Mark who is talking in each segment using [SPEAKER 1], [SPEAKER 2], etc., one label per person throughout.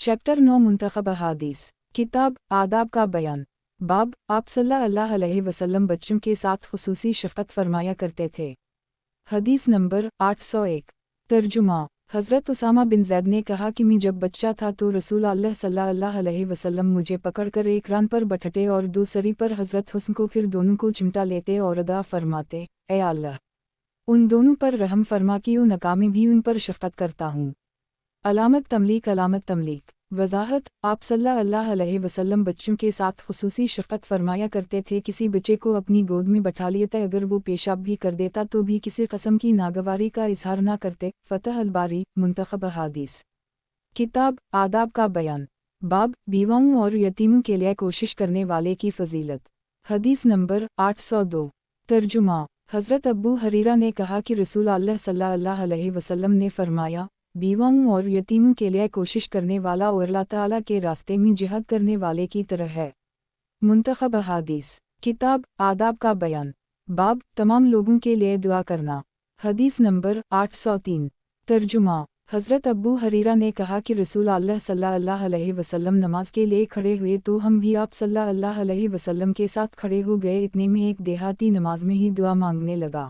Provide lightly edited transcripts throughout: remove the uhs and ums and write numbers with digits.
[SPEAKER 1] Chapter 9 मुंतखब अहादीस। किताब आदाब का बयान। बाब आप सल्लल्लाहु अलैहि वसल्लम बच्चों के साथ खुसूसी शफ़क़त फरमाया करते थे। हदीस नंबर 801। तर्जुमा। हज़रत उसामा बिन ज़ैद ने कहा कि मैं जब बच्चा था तो रसूल अल्लाह सल्लल्लाहु अलैहि वसल्लम मुझे पकड़कर एक रान पर बैठाते और दूसरी पर हज़रत हुस्न को, फिर दोनों को चिमटा लेते और अदा फरमाते, ए अल्लाह, उन दोनों पर रहम फरमा कि नकामी भी उन पर शफ़क़त करता हूँ। अलामत तमलीक। वज़ाहत। आप सल्लल्लाहु अलैहि वसल्लम बच्चों के साथ खुसूसी शफ़क़त फरमाया करते थे। किसी बच्चे को अपनी गोद में बैठा लेते, अगर वो पेशाब भी कर देता तो भी किसी कस्म की नागवारी का इजहार न करते। फ़तह अल-बारी मुंतखब अहादीस। किताब आदाब का बयान। बाब बीवाओं और यतीमों के लिए कोशिश करने वाले की फ़जीलत। हदीस नंबर 802। तर्जुमा। हज़रत अबू हरीरा ने कहा कि रसूल अल्लाह सल्लल्लाहु अलैहि वसल्लम ने फरमाया, बीवाओं और यतीमों के लिए कोशिश करने वाला और अल्लाह ताला के रास्ते में जिहाद करने वाले की तरह है। मुंतखब अहादीस। किताब आदाब का बयान। बाब तमाम लोगों के लिए दुआ करना। हदीस नंबर 803। तर्जुमा। हज़रत अबू हरीरा ने कहा कि रसूल अल्लाह सल्लल्लाहु अलैहि वसल्लम नमाज के लिए खड़े हुए तो हम भी आप सल्लल्लाहु अलैहि वसल्लम के साथ खड़े हो गए। इतने में एक देहाती नमाज में ही दुआ मांगने लगा,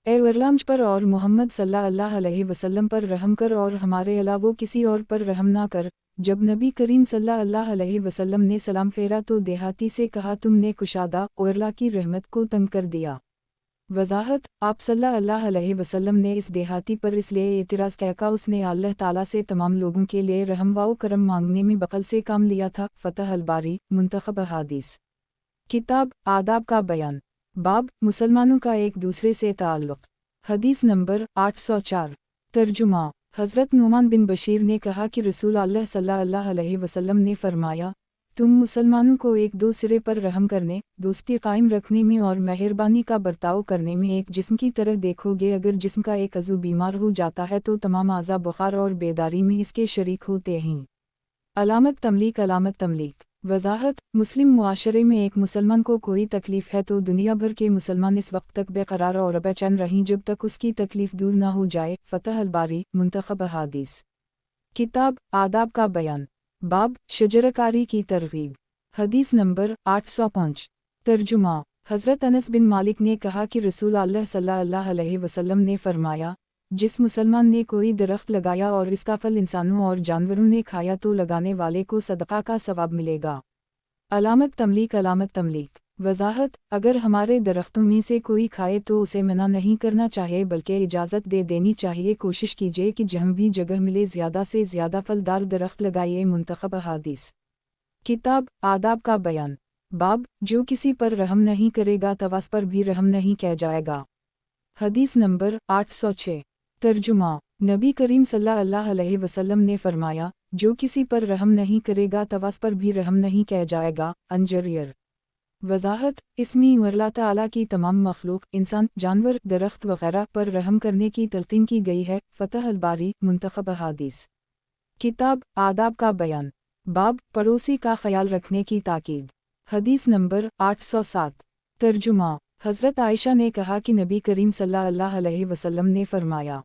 [SPEAKER 1] ए अल्लाह मुझ पर और मोहम्मद सल्लल्लाहु अलैहि वसल्लम पर रहम कर और हमारे अलावा किसी और पर रहम ना कर। जब नबी करीम सल्लल्लाहु अलैहि वसल्लम ने सलाम फेरा तो देहाती से कहा, तुमने कुशादा और अल्लाह की रहमत को तंग कर दिया। वज़ाहत। आप सल्लल्लाहु अलैहि वसल्लम ने इस देहाती पर इसलिए एतराज़ किया कि उसने अल्लाह ताला से तमाम लोगों के लिए रहम व करम मांगने में बख़ल से काम लिया था। फ़तह अल-बारी मुंतखब अहादीस। किताब आदाब का बयान। बाब मुसलमानों का एक दूसरे से ताल्लुक़। हदीस नंबर 804। तर्जुमा। हज़रत नुमान बिन बशीर ने कहा कि रसूल अल्लाह सल्लल्लाहु अलैहि वसल्लम ने फरमाया, तुम मुसलमानों को एक दूसरे पर रहम करने, दोस्ती कायम रखने में और मेहरबानी का बर्ताव करने में एक जिस्म की तरह देखोगे। अगर जिस्म का एक अज़ू बीमार हो जाता है तो तमाम आज़ा बुखार और बेदारी में इसके शरीक होते हैं। अलामत तमलीक। वज़ाहत। मुस्लिम मुआशरे में एक मुसलमान को कोई तकलीफ़ है तो दुनिया भर के मुसलमान इस वक्त तक बेकरार और बेचैन रहें जब तक उसकी तकलीफ़ दूर न हो जाए। फ़तह अल-बारी मुंतखब अहादीस। किताब आदाब का बयान। बाब शजरकारी की तरगीब। हदीस नंबर 805। तर्जुमा। हज़रत अनस बिन मालिक ने कहा कि रसूल अल्लाह सल्लल्लाहु अलैहि वसल्लम ने फरमाया, जिस मुसलमान ने कोई दरख्त लगाया और इसका फल इंसानों और जानवरों ने खाया तो लगाने वाले को सदक़ा का सवाब मिलेगा। अलामत तमलीक। वज़ाहत। अगर हमारे दरख्तों में से कोई खाए तो उसे मना नहीं करना चाहिए बल्कि इजाज़त दे देनी चाहिए। कोशिश कीजिए कि जहाँ भी जगह मिले ज़्यादा से ज़्यादा फलदार दरख्त लगाइए। मुंतखब अहादीस। किताब आदाब का बयान। बाब जो किसी पर रहम नहीं करेगा तवास पर भी रहम नहीं किया जाएगा। हदीस नंबर 806। तर्जुमा। नबी करीम सल्लल्लाहु अलैहि वसल्लम ने फरमाया, जो किसी पर रहम नहीं करेगा तवास पर भी रहम नहीं किया जाएगा। अंजरियर। वज़ाहत। इसमें अल्लाह ताला की तमाम मखलूक, इंसान, जानवर, दरख्त वगैरह पर रहम करने की तलक़ीन की गई है। फ़तह अल-बारी मुंतखब अहादीस। किताब आदाब का बयान। बाब पड़ोसी का ख्याल रखने की ताकीद। हदीस नंबर 807। तर्जुमा। हज़रत आयशा ने कहा कि नबी करीम सल्लल्लाहु अलैहि वसल्लम ने फरमाया,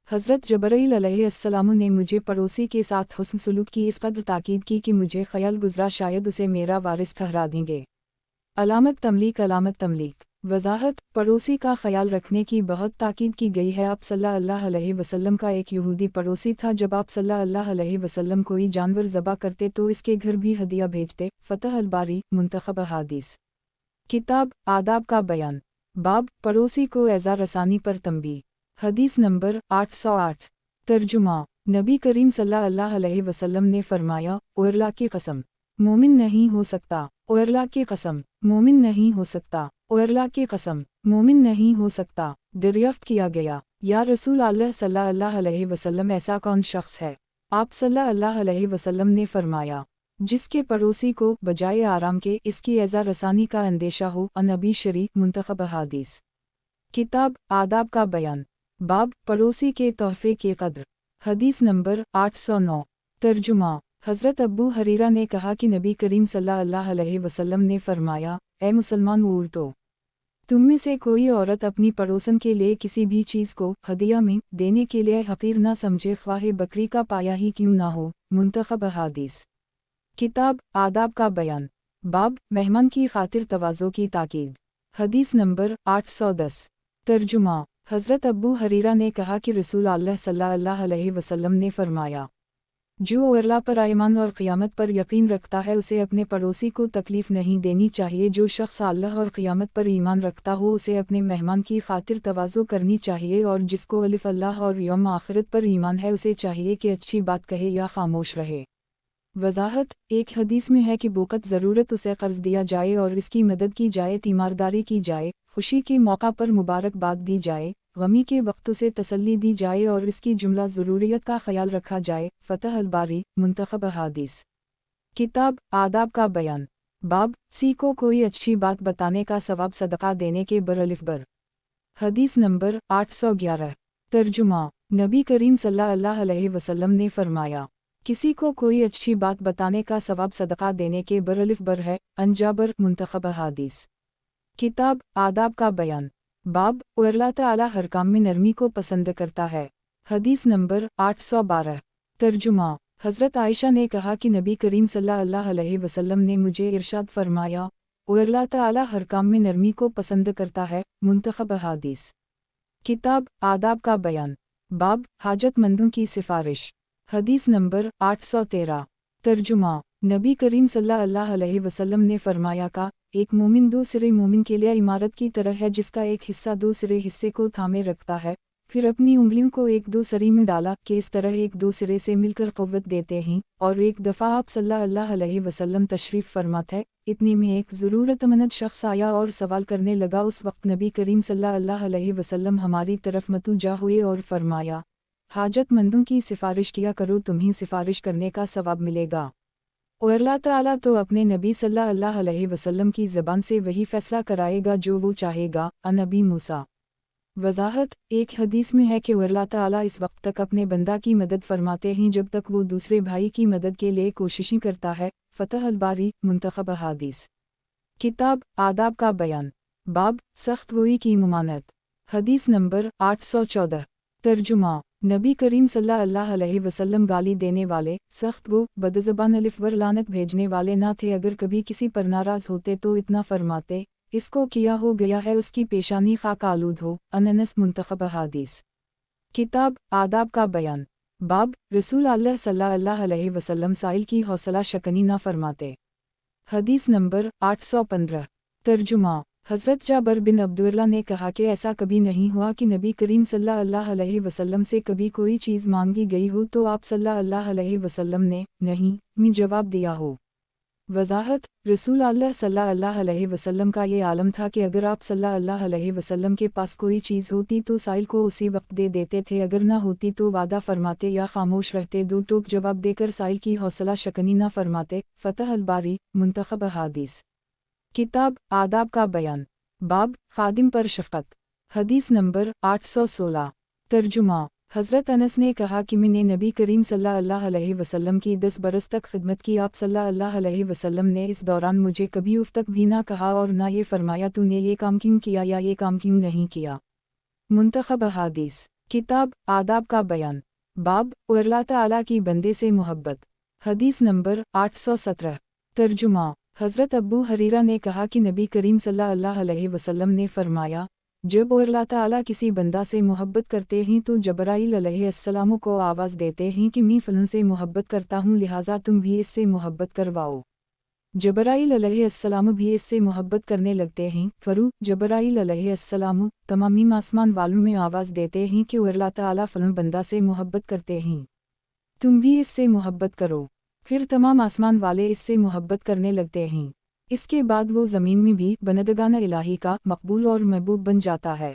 [SPEAKER 1] हज़रत जबरील अलैहिस्सलाम ने मुझे पड़ोसी के साथ हुस्न सलूक की इस कदर ताकीद की कि मुझे ख्याल गुज़रा शायद उसे मेरा वारिस ठहरा देंगे। अलामत तमलीक। वज़ाहत। पड़ोसी का ख्याल रखने की बहुत ताकीद की गई है। आप सल्लल्लाहु अलैहि वसल्लम का एक यहूदी पड़ोसी था। जब आप सल्लल्लाहु अलैहि वसल्लम कोई जानवर ज़बा करते तो इसके घर भी हदिया भेजते। फ़तह अल-बारी मुंतखब अहादीस। किताब आदाब का बयान। बाब पड़ोसी को एज़ा रसानी पर तंबीह। हदीस नंबर 808। तर्जुमा। नबी करीम सल्लल्लाहु अलैहि वसल्लम ने फरमाया, ओ अल्लाह की कसम, मोमिन नहीं हो सकता। ओ अल्लाह की कसम, मोमिन नहीं हो सकता। ओ अल्लाह की कसम, मोमिन नहीं हो सकता। दरियाफ्त किया गया, या रसूल अल्लाह सल्लल्लाहु अलैहि वसल्लम ऐसा कौन शख्स है? आप सल्लल्लाहु अलैहि वसल्लम ने फरमाया, जिसके पड़ोसी को बजाय आराम के इसकी एज़ा रसानी का अंदेशा हो। अन-नबी शरीफ मुंतखब अहादीस। किताब आदाब का बयान। बाब पड़ोसी के तोहफे की कद्र। हदीस नंबर 809। तर्जुमा। हज़रत अबू हरीरा ने कहा कि नबी करीम सल्लल्लाहु अलैहि वसल्लम ने फरमाया, ए मुसलमान औरतों, तुम में से कोई औरत अपनी पड़ोसन के लिए किसी भी चीज़ को हदिया में देने के लिए हकीर ना समझे, ख्वाह बकरी का पाया ही क्यों ना हो। मुंतखब अहादीस। किताब आदाब का बयान, बाब मेहमान की खातिर तवाज़ो की ताकीद। हदीस नंबर 810। तर्जुमा। हज़रत अबू हरीरा ने कहा कि रसूल अल्लाह सल्लल्लाहु अलैहि वसल्लम ने फरमाया, जो अल्लाह पर ईमान और क़यामत पर यकीन रखता है उसे अपने पड़ोसी को तकलीफ़ नहीं देनी चाहिए। जो शख्स अल्लाह और क़यामत पर ईमान रखता हो उसे अपने मेहमान की खातिर तवाज़ो करनी चाहिए, और जिसको अलिफ अल्लाह और यौम आखिरत पर ईमान है उसे चाहिए कि अच्छी बात कहे या खामोश रहे। वज़ाहत। एक हदीस में है कि वक़्त ज़रूरत उसे कर्ज़ दिया जाए और इसकी मदद की जाए, तीमारदारी की जाए, खुशी के मौका पर मुबारकबाद दी जाए, गमी के वक्त उसे तसल्ली दी जाए और इसकी जुमला ज़रूरियत का ख्याल रखा जाए। फ़तह अल-बारी। मुंतखब अहादीस। किताब आदाब का बयान, बाब सी को कोई अच्छी बात बताने का सवाब सदका देने के बर बर। हदीस नंबर 811। तर्जुमा। नबी करीम सल्लल्लाहु अलैहि वसल्लम ने फरमाया, किसी को कोई अच्छी बात बताने का सवाब सदका देने के बर है। अंजाबर। मुंतखब अहादीस। किताब आदाब का बयान, बाब अल्लाह ताला हर काम में नरमी को पसंद करता है। हदीस नंबर 812। तर्जुमा। हज़रत आयशा ने कहा कि नबी करीम सल्लल्लाहु अलैहि वसल्लम ने मुझे इरशाद फरमाया, अल्लाह ताला हर काम में नरमी को पसंद करता है। मुंतखब अहादीस। किताब आदाब का बयान, बाब हाजतमंदों की सिफारिश। हदीस नंबर 813। तर्जुमा। नबी करीम सल्लल्लाहु अलैहि वसल्लम ने फरमाया का एक मोमिन दो सिरे मोमिन के लिए इमारत की तरह है, जिसका एक हिस्सा दो सिरे हिस्से को थामे रखता है, फिर अपनी उंगलियों को एक दो सरी में डाला कि इस तरह एक दो सिरे से मिलकर क़ुव्वत देते हैं। और एक दफ़ा आप सल्लल्लाहु अलैहि वसल्लम तशरीफ़ फरमाते हैं, इतने में एक ज़रूरतमंद शख्स आया और सवाल करने लगा। उस वक्त नबी करीम सल्लल्लाहु अलैहि वसल्लम हमारी तरफ मतवज्जा हुए और फरमाया, हाजतमंदों की सिफारिश किया करो, तुम्हें सिफारिश करने का सवाब मिलेगा। और अल्लाह ताला तो अपने नबी सल्लल्लाहु अलैहि वसल्लम की ज़बान से वही फ़ैसला कराएगा जो वो चाहेगा। नबी मूसा। वज़ाहत। एक हदीस में है कि अल्लाह ताला इस वक्त तक अपने बंदा की मदद फरमाते हैं जब तक वो दूसरे भाई की मदद के लिए कोशिशें करता है। फ़तह अल-बारी। मुंतखब अहादीस। किताब आदाब का बयान, बाब सख्त गोई की ममानत। हदीस नंबर 814। तर्जुमा। नबी करीम सल्लल्लाहु अलैहि वसल्लम गाली देने वाले, सख्त गो, बदज़बान, अलिफ वर लानत भेजने वाले ना थे। अगर कभी किसी पर नाराज़ होते तो इतना फरमाते, इसको किया हो गया है, उसकी पेशानी खाक आलूद हो। अनस। मुंतखब अहादीस। किताब आदाब का बयान, बाब रसूल अल्लाह सल्लल्लाहु अलैहि वसल्लम साइल की हौसला शकनी ना फरमाते। हदीस नंबर 815। तर्जुमा। हज़रत जाबर बिन अब्दुल्लाह ने कहा कि ऐसा कभी नहीं हुआ कि नबी करीम सल्लल्लाहु अलैहि वसल्लम से कभी कोई चीज़ मांगी गई हो तो आप सल्लल्लाहु अलैहि वसल्लम ने नहीं में जवाब दिया हो। वज़ाहत। रसूल अल्लाह सल्लल्लाहु अलैहि वसल्लम का ये आलम था कि अगर आप सल्लल्लाहु अलैहि वसल्लम के पास कोई चीज़ होती तो साइल को उसी वक्त दे देते थे, अगर ना होती तो वादा फरमाते या खामोश रहते, दो टोक जवाब देकर साइल की हौसला शकनी ना फरमाते। फ़तह अल-बारी। मुंतखब अहादीस। किताब आदाब का बयान, बाब खादिम पर शफ़क़त। हदीस नंबर 816। तर्जुमा। हज़रत अनस ने कहा कि मैंने नबी करीम सल्लल्लाहु अलैहि वसल्लम की 10 बरस तक खिदमत की। आप सल्लल्लाहु अलैहि वसल्लम ने इस दौरान मुझे कभी उफ़ तक भी ना कहा और ना ये फरमाया तूने ये काम क्यों किया या ये काम क्यों नहीं किया। मुंतखब अहादीस। किताब आदाब का बयान, बाब अल्लाह ताला की बंदे से मोहब्बत। हदीस नंबर 817। तर्जुमा। हज़रत अबू हरीरा ने कहा कि नबी करीम सल्लल्लाहु अलैहि वसल्लम ने फरमाया, जब अल्लाह ताला किसी बंदा से मोहब्बत करते हैं तो जबराइल अलैहिस्सलाम को आवाज़ देते हैं कि मैं फ़लन से मोहब्बत करता हूँ, लिहाजा तुम भी इससे मोहब्बत करवाओ। जबराइल अलैहिस्सलाम भी इससे मोहब्बत करने लगते हैं। फरू जबराइल अलैहिस्सलाम तमामी आसमान वालों में आवाज़ देते हैं कि अल्लाह ताला फ़लन बंदा से मोहब्बत करते हैं, तुम भी इससे मोहब्बत करो। फिर तमाम आसमान वाले इससे मोहब्बत करने लगते हैं। इसके बाद वो ज़मीन में भी बंदगाना इलाही का मकबूल और महबूब बन जाता है।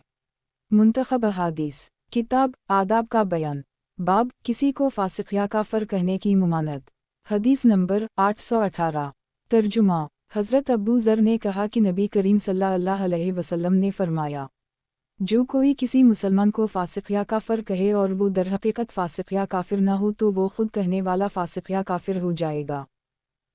[SPEAKER 1] मुंतखब अहादीस। किताब आदाब का बयान, बाब किसी को फासिक या काफिर कहने की ममानत। हदीस नंबर 818। तर्जुमा। हज़रत अबू ज़र ने कहा कि नबी करीम सल्लल्लाहु अलैहि वसल्लम ने फरमाया, जो कोई किसी मुसलमान को फासिक या काफिर कहे और वो दर हकीकत फासिक या काफिर ना हो तो वो खुद कहने वाला फासिक या काफिर हो जाएगा।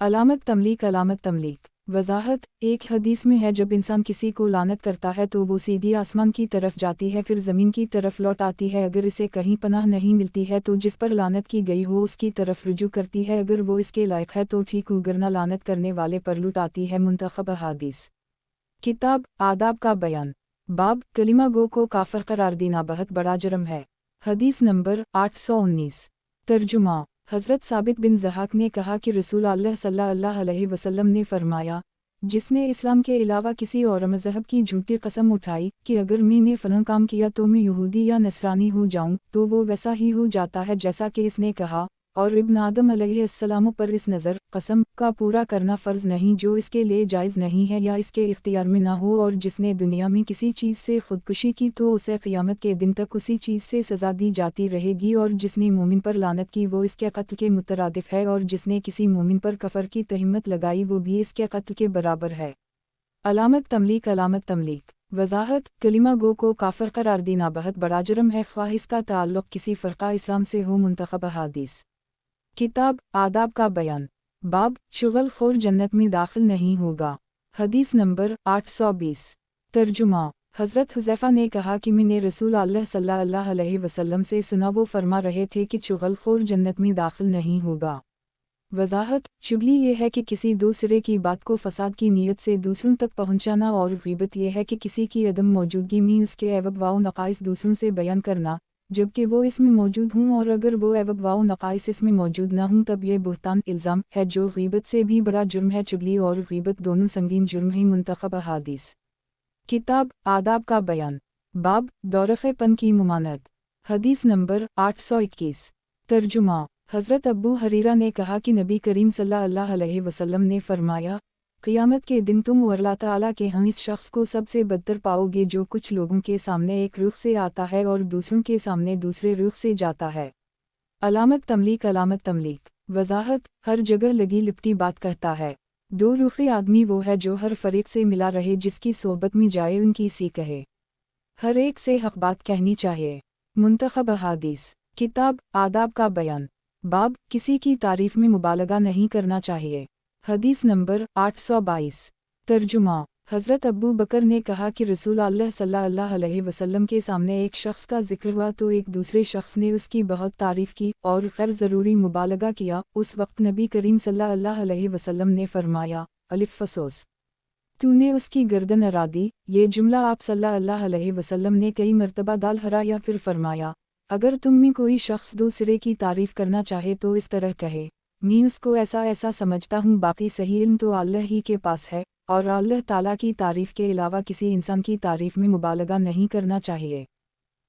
[SPEAKER 1] अलामत तमलीक। अलामत तमलीक वजाहत एक हदीस में है जब इंसान किसी को लानत करता है तो वो सीधी आसमान की तरफ जाती है फिर ज़मीन की तरफ लौट आती है। अगर इसे कहीं पनाह नहीं मिलती है तो जिस पर लानत की गई हो उसकी तरफ रुजू करती है, अगर वो इसके लायक है तो ठीक वरना लानत करने वाले पर लुट आती है। मुंतखब अहादीस किताब आदाब का बयान बाब कलिमा गो को काफर करार देना बहुत बड़ा जुर्म है। हदीस नंबर 819 तर्जुमा हज़रत साबित बिन ज़हाक ने कहा कि रसूल अल्लाह सल्लल्लाहु अलैहि वसल्लम ने फरमाया, जिसने इस्लाम के अलावा किसी और मज़हब की झूठी कसम उठाई कि अगर मैंने फ़लाँ काम किया तो मैं यहूदी या नसरानी हो जाऊं, तो वो वैसा ही हो जाता है जैसा कि इसने कहा। और इब्न आदम अलैहिस्सलाम पर इस नज़र कसम का पूरा करना फ़र्ज़ नहीं जो इसके लिए जायज़ नहीं है या इसके इख्तियार में ना हो। और जिसने दुनिया में किसी चीज़ से ख़ुदकुशी की तो उसे क़ियामत के दिन तक उसी चीज़ से सज़ा दी जाती रहेगी। और जिसने मोमिन पर लानत की वो इसके कत्ल के मुतरादिफ है, और जिसने किसी मोमिन पर कफ़र की तहमत लगाई वो भी इसके कत्ल के बराबर है। अलामत तमलीक वजाहत कलिमा गो को काफर करार देना बहुत बड़ा जुर्म है, ख्वाह इसका ताल्लुक़ किसी फ़िरक़ा इस्लाम से हो। मुंतखब अहादीस किताब आदाब का बयान बाब शुगल खोर जन्नत में दाखिल नहीं होगा। हदीस नंबर 820 तर्जुमा हज़रत हुज़ैफ़ा ने कहा कि मैंने रसूल अल्लाह सल्लल्लाहु अलैहि वसल्लम से सुना, वो फरमा रहे थे कि शुगल खोर जन्नत में दाखिल नहीं होगा। वजाहत चुगली ये है कि किसी दूसरे की बात को फसाद की नीयत से दूसरों तक पहुंचाना, और ग़ीबत ये है कि किसी की अदम मौजूदगी में उसके ऐब व नक़ाइस दूसरों से बयान करना जबकि वो इसमें मौजूद हूँ, और अगर वो ऐब व नक़ाइस इसमें मौजूद ना हूँ तब ये बुहतान इल्ज़ाम है जो ग़ीबत से भी बड़ा जुर्म है। चुगली और ग़ीबत दोनों संगीन जुर्म हैं। मुंतखब अहादीस किताब आदाब का बयान बाब दौरफ़ेपन की मुमानत हदीस नंबर 821 तर्जुमा हज़रत अबू हरीरा ने कहा कि नबी करीम सल्लल्लाहु अलैहि वसल्लम ने फरमाया, क़ियामत के दिन तुम अल्लाह ताला के हम इस शख्स को सबसे बदतर पाओगे जो कुछ लोगों के सामने एक रुख से आता है और दूसरों के सामने दूसरे रुख से जाता है। अलामत तमलीक वजाहत हर जगह लगी लिपटी बात कहता है। दो रुखी आदमी वो है जो हर फरीक से मिला रहे, जिसकी सोहबत में जाए उनकी सी कहे, हर एक से हक बात कहनी चाहिए। मुंतखब अहादीस किताब आदाब का बयान बाब किसी की तारीफ में मुबालगा नहीं करना चाहिए। हदीस नंबर 822 तर्जुमा हज़रत अबू बकर ने कहा कि रसूल अल्लाह सल्लल्लाहु अलैहि वसल्लम के सामने एक शख्स का जिक्र हुआ तो एक दूसरे शख्स ने उसकी बहुत तारीफ़ की और गैर ज़रूरी मुबालगा किया। उस वक्त नबी करीम सल्लल्लाहु अलैहि वसल्लम ने फरमाया, अलिफ फसोस तूने उसकी गर्दन अरा दी। ये जुमला आप सल्लल्लाहु अलैहि वसल्लम ने कई मरतबा दोहराया, फिर फरमाया, अगर तुम में कोई शख्स दूसरे की तारीफ़ करना चाहे तो इस तरह कहे, मैं उसको ऐसा ऐसा समझता हूँ, बाकी सही इल्म तो अल्लाह ही के पास है, और अल्लाह ताला की तारीफ़ के अलावा किसी इंसान की तारीफ़ में मुबालगा नहीं करना चाहिए।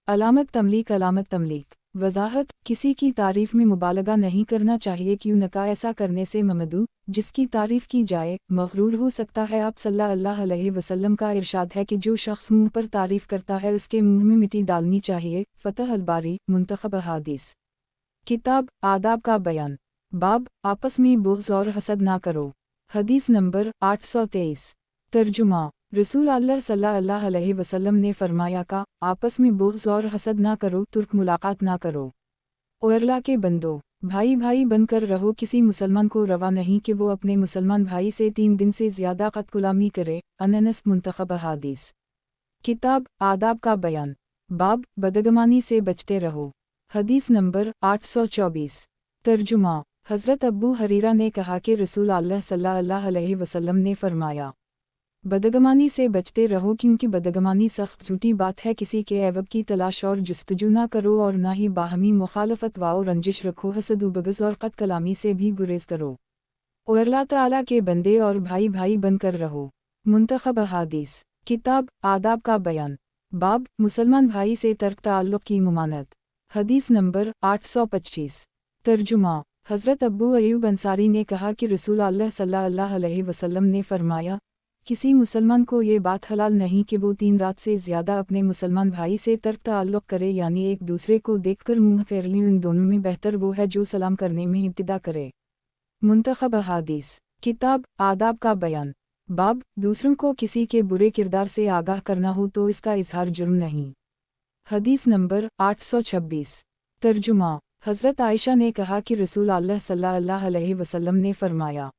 [SPEAKER 1] अलामत तमलीक वजाहत किसी की तारीफ़ में मुबालगा नहीं करना चाहिए, क्यों नका ऐसा करने से ममदू जिसकी तारीफ़ की जाए मग़रूर हो सकता है। आप सल्लल्लाहु अलैहि वसल्लम का इरशाद है कि जो शख्स मुँह पर तारीफ़ करता है उसके मुँह में मिट्टी डालनी चाहिए। फ़तह अल-बारी मुंतखब अहादीस किताब आदाब का बयान बाब आपस में बुग़्ज़ और हसद ना करो। हदीस नंबर 823 तर्जुमा रसूल अल्लाह सल्लल्लाहु अलैहि वसल्लम ने फरमाया का आपस में बुग़्ज़ और हसद ना करो, तुर्क मुलाकात ना करो। ओ अल्लाह के बंदो भाई भाई बनकर रहो। किसी मुसलमान को रवा नहीं कि वो अपने मुसलमान भाई से 3 दिन से ज़्यादा क़त ग़ुलामी करे। अननस मुंतखब अहादीस किताब आदाब का बयान बाब बदगमानी से बचते रहो। हदीस नंबर 824 तर्जुमा हज़रत अबू हरीरा ने कहा कि रसूल अल्लाह सल्लल्लाहु अलैहि वसल्लम ने फरमाया, बदगमानी से बचते रहो क्योंकि बदगमानी सख्त झूठी बात है। किसी के ऐब की तलाश और जुस्तजू ना करो और ना ही बाहमी मुखालफत व रंजिश रखो। हसद बग़ज़ और क़त कलामी से भी गुरेज करो। और अल्लाह ताला के बंदे और भाई भाई बनकर रहो। मुंतखब अहादीस किताब आदाब का बयान बाब मुसलमान भाई से तर्क ताल्लुक़ की मुमानत। हदीस नंबर 825 तर्जुमा हज़रत अब्बू अयूब अंसारी ने कहा कि रसूल अल्लाह सल्लल्लाहु अलैहि वसल्लम ने फरमाया, किसी मुसलमान को ये बात हलाल नहीं कि वो 3 रात से ज़्यादा अपने मुसलमान भाई से तर्क ताल्लुक़ करे, यानी एक दूसरे को देखकर मुँह फेर लें। इन दोनों में बेहतर वो है जो सलाम करने में इब्तिदा करे। मुंतखब अहादीस किताब आदाब का बयान बाब दूसरों को किसी के बुरे किरदार से आगाह करना हो तो इसका इजहार जुर्म नहीं। हदीस नंबर 826 तर्जुमा हज़रत आयशा ने कहा कि रसूल अल्लाह सल्लल्लाहु अलैहि वसल्लम ने फरमाया,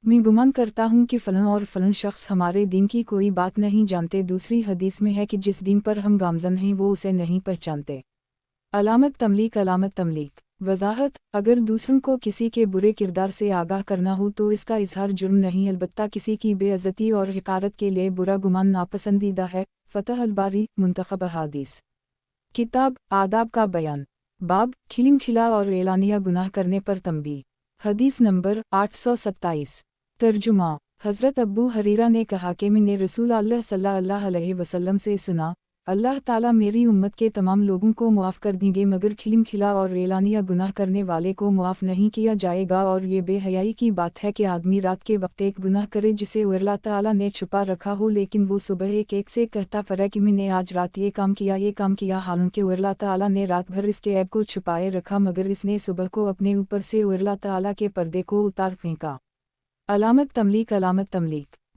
[SPEAKER 1] मैं गुमान करता हूँ कि फ़लाँ और फ़लाँ शख्स हमारे दीन की कोई बात नहीं जानते। दूसरी हदीस में है कि जिस दीन पर हम गामज़न हैं वो उसे नहीं पहचानते। अलामत तमलीक वजाहत, अगर दूसरों को किसी के बुरे किरदार से आगाह करना हो तो इसका इजहार जुर्म नहीं, अलबत्ता किसी की बेइज्जती और हिकारत के लिए बुरा गुमान नापसंदीदा है। फतह अल-बारी मुंतखब अहादीस। किताब आदाब का बयान। बाब खिलिम खिला और एलानिया गुनाह करने पर तंबी। हदीस नंबर 827। तर्जुमा। हज़रत अब्बू हरीरा ने कहा कि मैंने रसूल अल्लाह सल्लल्लाहु अलैहि वसल्लम से सुना, अल्लाह ताला मेरी उम्मत के तमाम लोगों को मुआफ़ कर देंगे मगर खिलिम खिला और एलानिया गुनाह करने वाले को मुआफ़ नहीं किया जाएगा। और ये बेहयाई की बात है कि आदमी रात के वक्त एक गुनाह करे जिसे अल्लाह ताला ने छुपा रखा हो, लेकिन वो सुबह एक से कहता फ़रे कि मैंने आज रात ये काम किया, हालांकि अल्लाह ताला ने रात भर इसके ऐब को छुपाए रखा मगर इसने सुबह को अपने ऊपर से अल्लाह ताला के पर्दे को उतार फेंका। अलामत तमलीक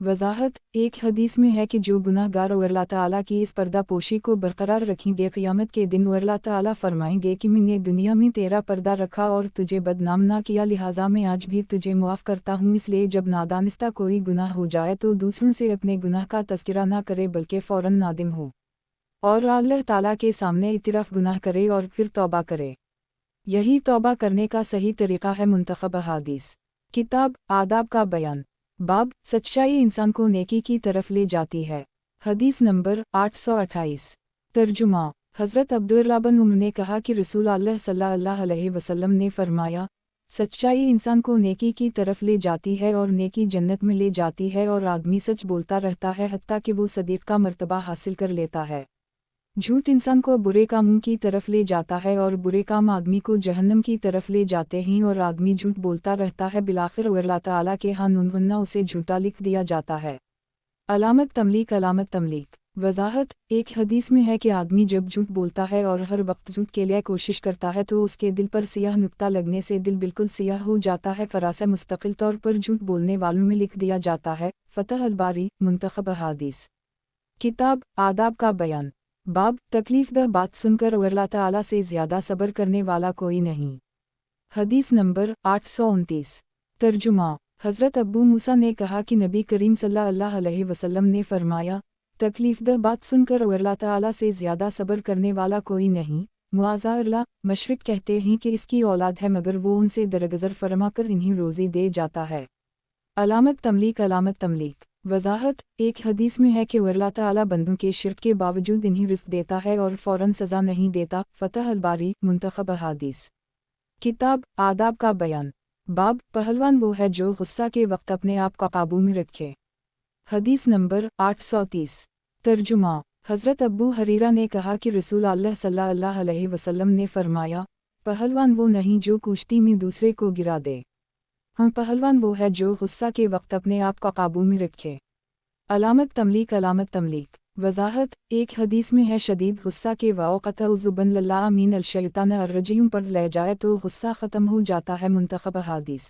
[SPEAKER 1] वजाहत, एक हदीस में है कि जो गुनाहगार अल्लाह ताला की इस पर्दा पोशी को बरकरार रखेंगे, क़यामत के दिन अल्लाह ताला फरमाएंगे कि मैंने दुनिया में तेरा पर्दा रखा और तुझे बदनाम ना किया, लिहाजा मैं आज भी तुझे मुआफ़ करता हूँ। इसलिए जब नादानिस्ता कोई गुनाह हो जाए तो दूसरों से अपने गुनाह का तज़किरा ना करे बल्कि फ़ौरन नादिम हो और अल्लाह ताला के सामने इतराफ़ गुनाह करे और फिर तौबा करे। यही तौबा करने का सही तरीक़ा है। मुंतखब अहादीस। किताब आदाब का बयान। बाब सच्चाई इंसान को नेकी की तरफ ले जाती है। हदीस नंबर 828। तर्जुमा। हज़रत अब्दुल्लाह बिन उमर ने कहा कि रसूल अल्लाह सल्लल्लाहु अलैहि वसल्लम ने फरमाया, सच्चाई इंसान को नेकी की तरफ ले जाती है और नेकी जन्नत में ले जाती है और आदमी सच बोलता रहता है हत्ता कि वो सदीक़ का मर्तबा हासिल कर लेता है। झूठ इंसान को बुरे कामों की तरफ ले जाता है और बुरे काम आदमी को जहन्नम की तरफ ले जाते हैं और आदमी झूठ बोलता रहता है, बिलाखिर अल्लाह ताला के हानुन्ना उसे झूठा लिख दिया जाता है। अलामत तमलीक वजाहत, एक हदीस में है कि आदमी जब झूठ बोलता है और हर वक्त झूठ के लिए कोशिश करता है तो उसके दिल पर सियाह नुक्ता लगने से दिल बिल्कुल सियाह हो जाता है, फरासे मुस्तकिल तौर पर झूठ बोलने वालों में लिख दिया जाता है। फतह अल-बारी मुंतखब अहादीस। किताब आदाब का बयान। बाब तकलीफ़दह बात सुनकर अल्लाह ताला से ज़्यादा सब्र करने वाला कोई नहीं। हदीस नंबर 829। तर्जुमा। हज़रत अब्बू मूसा ने कहा कि नबी करीम सल्लल्लाहु अलैहि वसल्लम ने फरमाया, तकलीफ़दह बात सुनकर अल्लाह ताला से ज़्यादा सब्र करने वाला कोई नहीं। मुआज़ा मशरिक कहते हैं कि इसकी औलाद है मगर वो उनसे दरगज़र फरमा कर इन्हीं रोज़ी दे जाता है। अलामत तमलीक वजाहत, एक हदीस में है कि अल्लाह ताला बंदों के शिर्क के बावजूद इन्हीं रिज़्क़ देता है और फ़ौरन सज़ा नहीं देता। फतह अल-बारी मुंतखब अहादीस। किताब आदाब का बयान। बाब पहलवान वो है जो गुस्सा के वक्त अपने आप को काबू में रखे। हदीस नंबर 830। तर्जुमा। हज़रत अब्बू हरीरा ने कहा कि रसूल अल्लाह सल्लल्लाहु अलैहि वसल्लम ने फरमाया, पहलवान वो नहीं जो कुश्ती में दूसरे को गिरा दे। हाँ, पहलवान वो है जो गुस्सा के वक्त अपने आप को काबू में रखे। अलामत तमलीक वजाहत, एक हदीस में है शदीद गुस्सा के वक़्त उज़ुबन लल्ला अमीन अल-शैतान अर्रजीम पर ले जाए तो गुस्सा ख़त्म हो जाता है। मुंतखब अहादीस।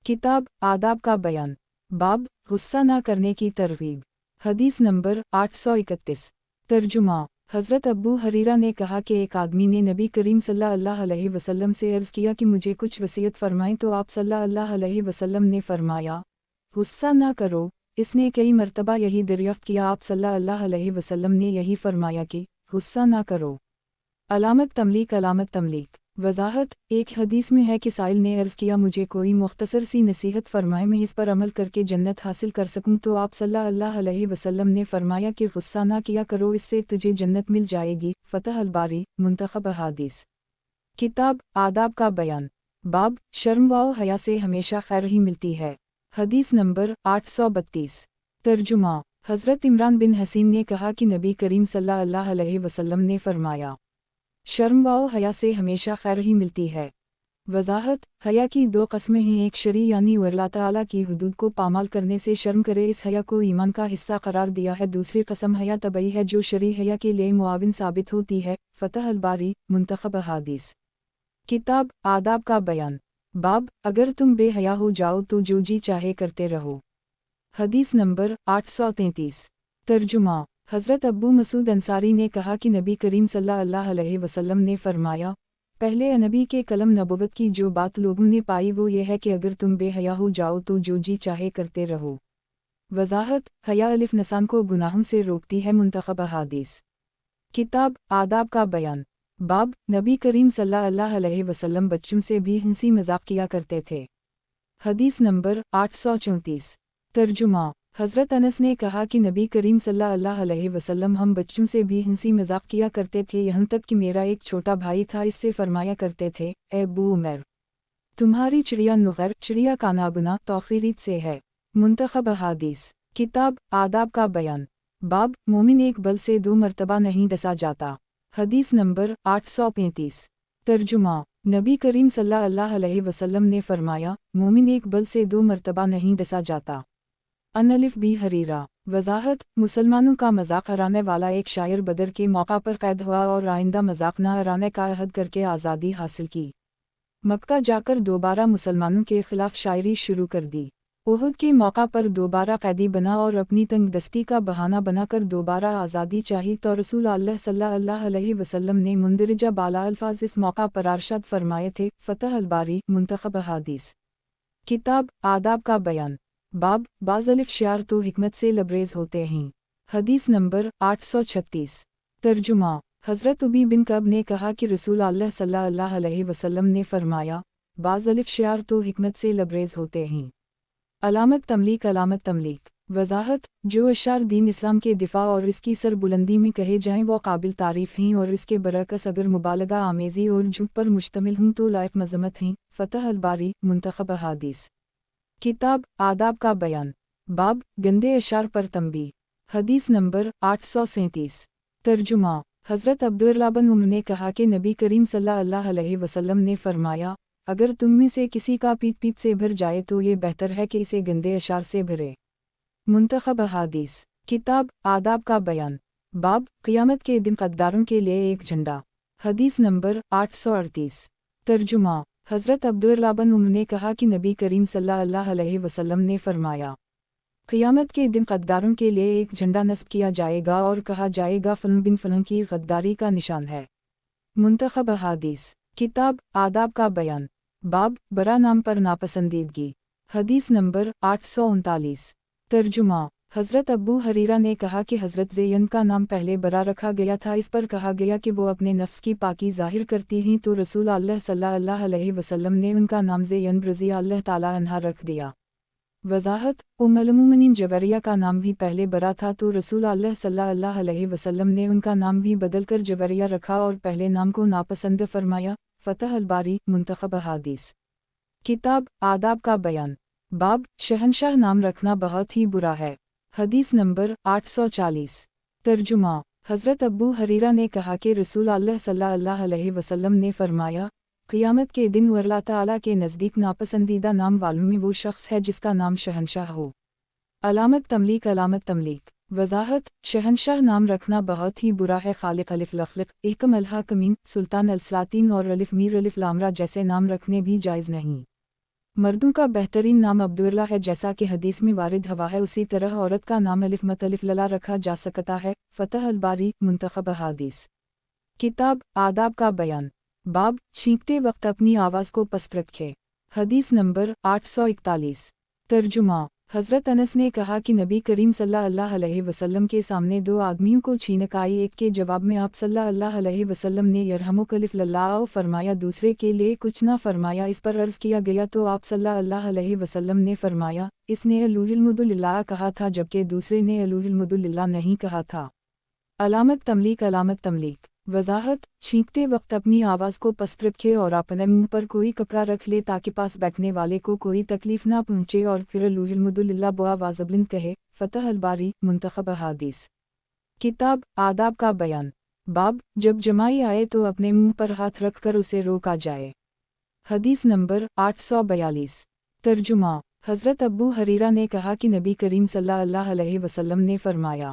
[SPEAKER 1] किताब आदाब का बयान। बाब गुस्सा ना करने की तरगीब। हदीस नंबर 831। तर्जुमा। हज़रत अब्बू हरीरा ने कहा कि एक आदमी ने नबी करीम सल्लल्लाहु अलैहि वसल्लम से अर्ज़ किया कि मुझे कुछ वसीयत फ़रमाएं, तो आप सल्लल्लाहु अलैहि वसल्लम ने फ़रमाया, गुस्सा ना करो। इसने कई मरतबा यही दरियाफ़्त किया, आप सल्लल्लाहु अलैहि वसल्लम ने यही फ़रमाया कि गुस्सा ना करो। अलामत तमलीक वजाहत, एक हदीस में है कि साइल ने अर्ज़ किया, मुझे कोई मुख्तसर सी नसीहत फ़रमाए, मैं इस पर अमल करके जन्नत हासिल कर सकूं। तो आप सल्लल्लाहु अलैहि वसल्लम ने फ़रमाया कि गुस्सा ना किया करो, इससे तुझे जन्नत मिल जाएगी। फतह अल-बारी मुंतखब अहादीस। किताब आदाब का बयान। बाब शर्म व हया से हमेशा खैर ही मिलती है। हदीस नंबर 832। तर्जुमा। हज़रत इमरान बिन हसीन ने कहा कि नबी करीम सल्लल्लाहु अलैहि वसल्लम ने फ़रमाया, शर्म व हया से हमेशा खैर ही मिलती है। वजाहत, हया की दो कस्में हैं, एक शरी यानी अल्लाह ताला की हुदूद को पामाल करने से शर्म करे, इस हया को ईमान का हिस्सा करार दिया है। दूसरी कस्म हया तबई है जो शरी हया के लिए मुआविन साबित होती है। फतह अल-बारी मुंतखब अहादीस। किताब आदाब का बयान। बाब अगर तुम बेहया हो जाओ तो जो जी चाहे करते रहो। हदीस नंबर 833। तर्जुमा। हज़रत अब्बू मसूद अंसारी ने कहा कि नबी करीम सल्लल्लाहु अलैहि वसल्लम ने फरमाया, پہلے نبی کے کلم نبوت کی جو بات لوگوں نے پائی وہ یہ ہے کہ اگر تم بے حیا ہو جاؤ تو جو جی چاہے کرتے رہو۔ وضاحت: حیا الف نسان کو گناہوں سے روکتی ہے۔ منتخب احادیث کتاب آداب کا بیان باب نبی کریم صلی اللہ علیہ وسلم بچوں سے بھی ہنسی مذاق کیا کرتے تھے۔ حدیث نمبر 834 ترجمہ: حضرت انس نے کہا کہ نبی کریم صلی اللہ علیہ وسلم ہم بچوں سے بھی ہنسی مذاق کیا کرتے تھے، یہاں تک کہ میرا ایک چھوٹا بھائی تھا، اس سے فرمایا کرتے تھے، اے ابو عمر، تمہاری چڑیا نغیر چڑیا کا ناگنا توخیرید سے ہے۔ منتخب احادیث کتاب آداب کا بیان باب مومن ایک بل سے 2 مرتبہ نہیں ڈسا جاتا۔ حدیث نمبر 835 ترجمہ: نبی کریم صلی اللہ علیہ وسلم نے فرمایا، مومن ایک بل سے 2 مرتبہ نہیں ڈسا جاتا۔ ان الف بی حریرہ وضاحت: مسلمانوں کا مذاق اڑانے والا ایک شاعر بدر کے موقع پر قید ہوا اور آئندہ مذاق نہ اڑانے کا عہد کر کے آزادی حاصل کی۔ مکہ جا کر دوبارہ مسلمانوں کے خلاف شاعری شروع کر دی۔ احد کے موقع پر دوبارہ قیدی بنا اور اپنی تنگ دستی کا بہانہ بنا کر دوبارہ آزادی چاہی تو رسول اللہ صلی اللہ علیہ وسلم نے مندرجہ بالا الفاظ اس موقع پر ارشاد فرمائے تھے۔ فتح الباری منتخب احادیث کتاب آداب کا بیان باب بعض الف شعر تو حکمت سے لبریز ہوتے ہیں۔ حدیث نمبر 836 ترجمہ: حضرت ابی بن کعب نے کہا کہ رسول اللہ صلی اللہ علیہ وسلم نے فرمایا، بعض الف شعر تو حکمت سے لبریز ہوتے ہیں۔ علامت تملیک علامت تملیک وضاحت: جو اشعار دین اسلام کے دفاع اور اس کی سر بلندی میں کہے جائیں وہ قابل تعریف ہیں، اور اس کے برعکس اگر مبالغہ آمیزی اور جھوٹ پر مشتمل ہوں تو لائق مذمت ہیں۔ فتح الباری منتخب احادیث کتاب آداب کا بیان باب گندے اشعار پر تنبیہ۔ حدیث نمبر 837 ترجمہ: حضرت عبداللہ بن عمر نے کہا کہ نبی کریم صلی اللہ علیہ وسلم نے فرمایا، اگر تم میں سے کسی کا پیٹ سے بھر جائے تو یہ بہتر ہے کہ اسے گندے اشعار سے بھرے۔ منتخب احادیث کتاب آداب کا بیان باب قیامت کے دن غداروں کے لیے ایک جھنڈا۔ حدیث نمبر 838 ترجمہ: حضرت عبداللہ بن عمر نے کہا کہ نبی کریم صلی اللہ علیہ وسلم نے فرمایا، قیامت کے دن غداروں کے لیے ایک جھنڈا نصب کیا جائے گا اور کہا جائے گا فلان بن فلان کی غداری کا نشان ہے۔ منتخب احادیث کتاب آداب کا بیان باب برا نام پر ناپسندیدگی۔ حدیث نمبر 839 ترجمہ: حضرت ابو حریرہ نے کہا کہ حضرت زینب کا نام پہلے برا رکھا گیا تھا، اس پر کہا گیا کہ وہ اپنے نفس کی پاکی ظاہر کرتی ہیں، تو رسول اللہ صلی اللہ علیہ وسلم نے ان کا نام زینب رضی اللہ تعالی عنہا رکھ دیا۔ وضاحت: ام المومنین جویریہ کا نام بھی پہلے برا تھا، تو رسول اللہ صلی اللہ علیہ وسلم نے ان کا نام بھی بدل کر جویریہ رکھا اور پہلے نام کو ناپسند فرمایا۔ فتح الباری منتخب احادیث کتاب آداب کا بیان باب شہنشاہ نام رکھنا بہت ہی برا ہے۔ حدیث نمبر 840 ترجمہ: حضرت ابو حریرہ نے کہا کہ رسول اللہ صلی اللہ علیہ وسلم نے فرمایا، قیامت کے دن اللہ تعالیٰ کے نزدیک ناپسندیدہ نام والوں میں وہ شخص ہے جس کا نام شہنشاہ ہو۔ علامت تملیک علامت تملیک وضاحت: شہنشاہ نام رکھنا بہت ہی برا ہے۔ خالق الف لخلق احکم الحاکمین سلطان السلاطین اور الف میر الف لامرا جیسے نام رکھنے بھی جائز نہیں۔ مردوں کا بہترین نام عبداللہ ہے، جیسا کہ حدیث میں وارد ہوا ہے، اسی طرح عورت کا نام الف مت الف للا رکھا جا سکتا ہے۔ فتح الباری منتخب احادیث کتاب آداب کا بیان باب چھینکتے وقت اپنی آواز کو پست رکھے۔ حدیث نمبر 841 ترجمہ: حضرت انس نے کہا کہ نبی کریم صلی اللہ علیہ وسلم کے سامنے 2 آدمیوں کو چھینک آئی، ایک کے جواب میں آپ صلی اللہ علیہ وسلم نے یرحمک الف للہ فرمایا، دوسرے کے لیے کچھ نہ فرمایا۔ اس پر عرض کیا گیا تو آپ صلی اللہ علیہ وسلم نے فرمایا، اس نے الوہ الحمد للہ کہا تھا جبکہ دوسرے نے الوہ الحمد للہ نہیں کہا تھا۔ علامت تملیک علامت تملیک وضاحت: چھینکتے وقت اپنی آواز کو پست رکھے اور اپنے منہ پر کوئی کپڑا رکھ لے تاکہ پاس بیٹھنے والے کو کوئی تکلیف نہ پہنچے، اور پھر الوہ الحمد للہ بآواز بلند کہے۔ فتح الباری منتخب احادیث کتاب آداب کا بیان باب جب جمائی آئے تو اپنے منہ پر ہاتھ رکھ کر اسے روکا جائے۔ حدیث نمبر 842 ترجمہ: حضرت ابو حریرہ نے کہا کہ نبی کریم صلی اللہ علیہ وسلم نے فرمایا،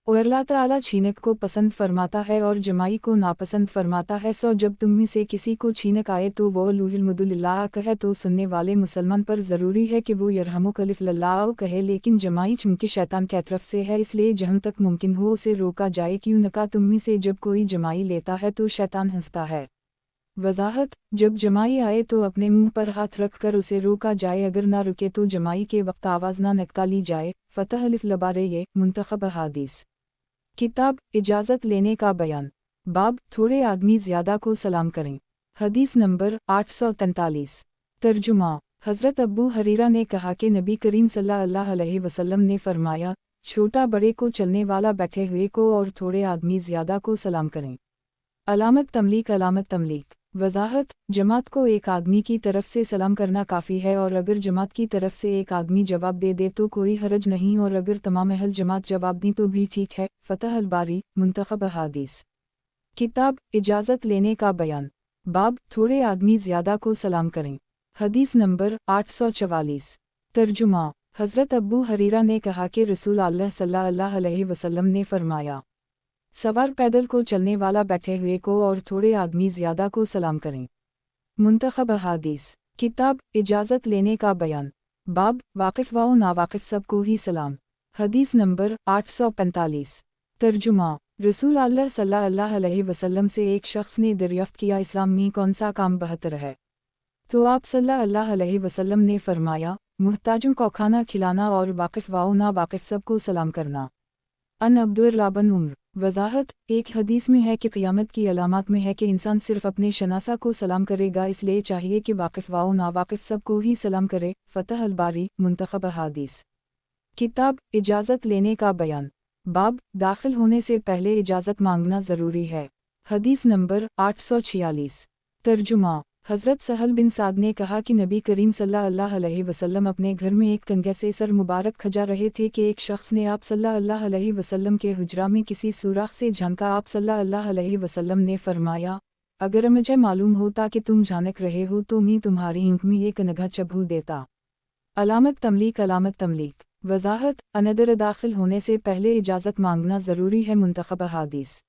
[SPEAKER 1] اور اللہ تعالیٰ چھینک کو پسند فرماتا ہے اور جمائی کو ناپسند فرماتا ہے، سو جب تم میں سے کسی کو چھینک آئے تو وہ الوہ الحمد للہ کہے، تو سننے والے مسلمان پر ضروری ہے کہ وہ یرحمک الف للہ کہے، لیکن جمائی چونکہ شیطان کی طرف سے ہے اس لیے جہاں تک ممکن ہو اسے روکا جائے، کیوں نہ تم میں سے جب کوئی جمائی لیتا ہے تو شیطان ہنستا ہے۔ वजाहत, जब जमाई आए तो अपने मुंह पर हाथ रख कर उसे रोका जाए, अगर ना रुके तो जमाई के वक्त आवाज़ ना निकाली जाए। फ़तह अलिफ लबारे ये मुंतखब अहादीस। किताब इजाज़त लेने का बयान। बाब थोड़े आदमी ज़्यादा को सलाम करें। हदीस नंबर 843। तर्जुमा। हज़रत अबू हरीरा ने कहा कि नबी करीम सल्लल्लाहु अलैहि वसल्लम ने फरमाया, छोटा बड़े को, चलने वाला बैठे हुए को और थोड़े आदमी ज़्यादा को सलाम करें। अलामत तमलीक। अलामत तमलीक। वजाहत, जमात को एक आदमी की तरफ से सलाम करना काफ़ी है, और अगर जमात की तरफ से एक आदमी जवाब दे तो कोई हरज नहीं, और अगर तमाम अहल जमात जवाब दी तो भी ठीक है। फ़तह अल बारी मुंतखब अहादीस। किताब इजाज़त लेने का बयान। बाब थोड़े आदमी ज़्यादा को सलाम करें। हदीस नंबर 844। तर्जुमा। हज़रत अबू हरीरा ने कहा कि रसूल अल्लाह सल्लल्लाहु अलैहि वसल्लम ने फरमाया, सवार पैदल को, चलने वाला बैठे हुए को और थोड़े आदमी ज़्यादा को सलाम करें। मुंतखब अहादीस। किताब इजाज़त लेने का बयान। बाब वाक़िफ़ व नावाक़िफ़ सबको ही सलाम। हदीस नंबर 845। तर्जुमा। रसूल अल्लाह सल्लल्लाहु अलैहि वसल्लम से एक शख्स ने दरियाफ़्त किया, इस्लाम में कौन सा काम बेहतर है? तो आप सल्लल्लाहु अलैहि वसल्लम ने फरमाया, मुहताजों को खाना खिलाना और वाक़िफ़ व नावाक़िफ़ सबको सलाम करना। अन अब्दुल्लाह बिन उम्र। वजाहत, एक हदीस में है कि क़यामत की अलामत में है कि इंसान सिर्फ अपने शनासा को सलाम करेगा, इसलिए चाहिए कि वाक़िफ़ व नावाक़िफ़ सबको ही सलाम करे। फ़तह अल बारी मुंतखब अहादीस। किताब इजाज़त लेने का बयान। बाब दाखिल होने से पहले इजाज़त मांगना ज़रूरी है। हदीस नंबर 846। तर्जुमा। हज़रत सहल बिन साद ने कहा कि नबी करीम सल्लल्लाहु अलैहि वसल्लम अपने घर में एक कंघे से सर मुबारक खजा रहे थे कि एक शख्स ने आप सल्लल्लाहु अलैहि वसल्लम के हुजरा में किसी सुराख से झांका। आप सल्लल्लाहु अलैहि वसल्लम ने फरमाया, अगर मुझे मालूम होता कि तुम झांक रहे हो तो मैं तुम्हारी आँख में ये कंघा चबू देता। अलामत तमलीक। अलामत तमलीक। वजाहत, अनदर दाखिल होने से पहले इजाज़त मांगना ज़रूरी है। मुंतखब अहादीस।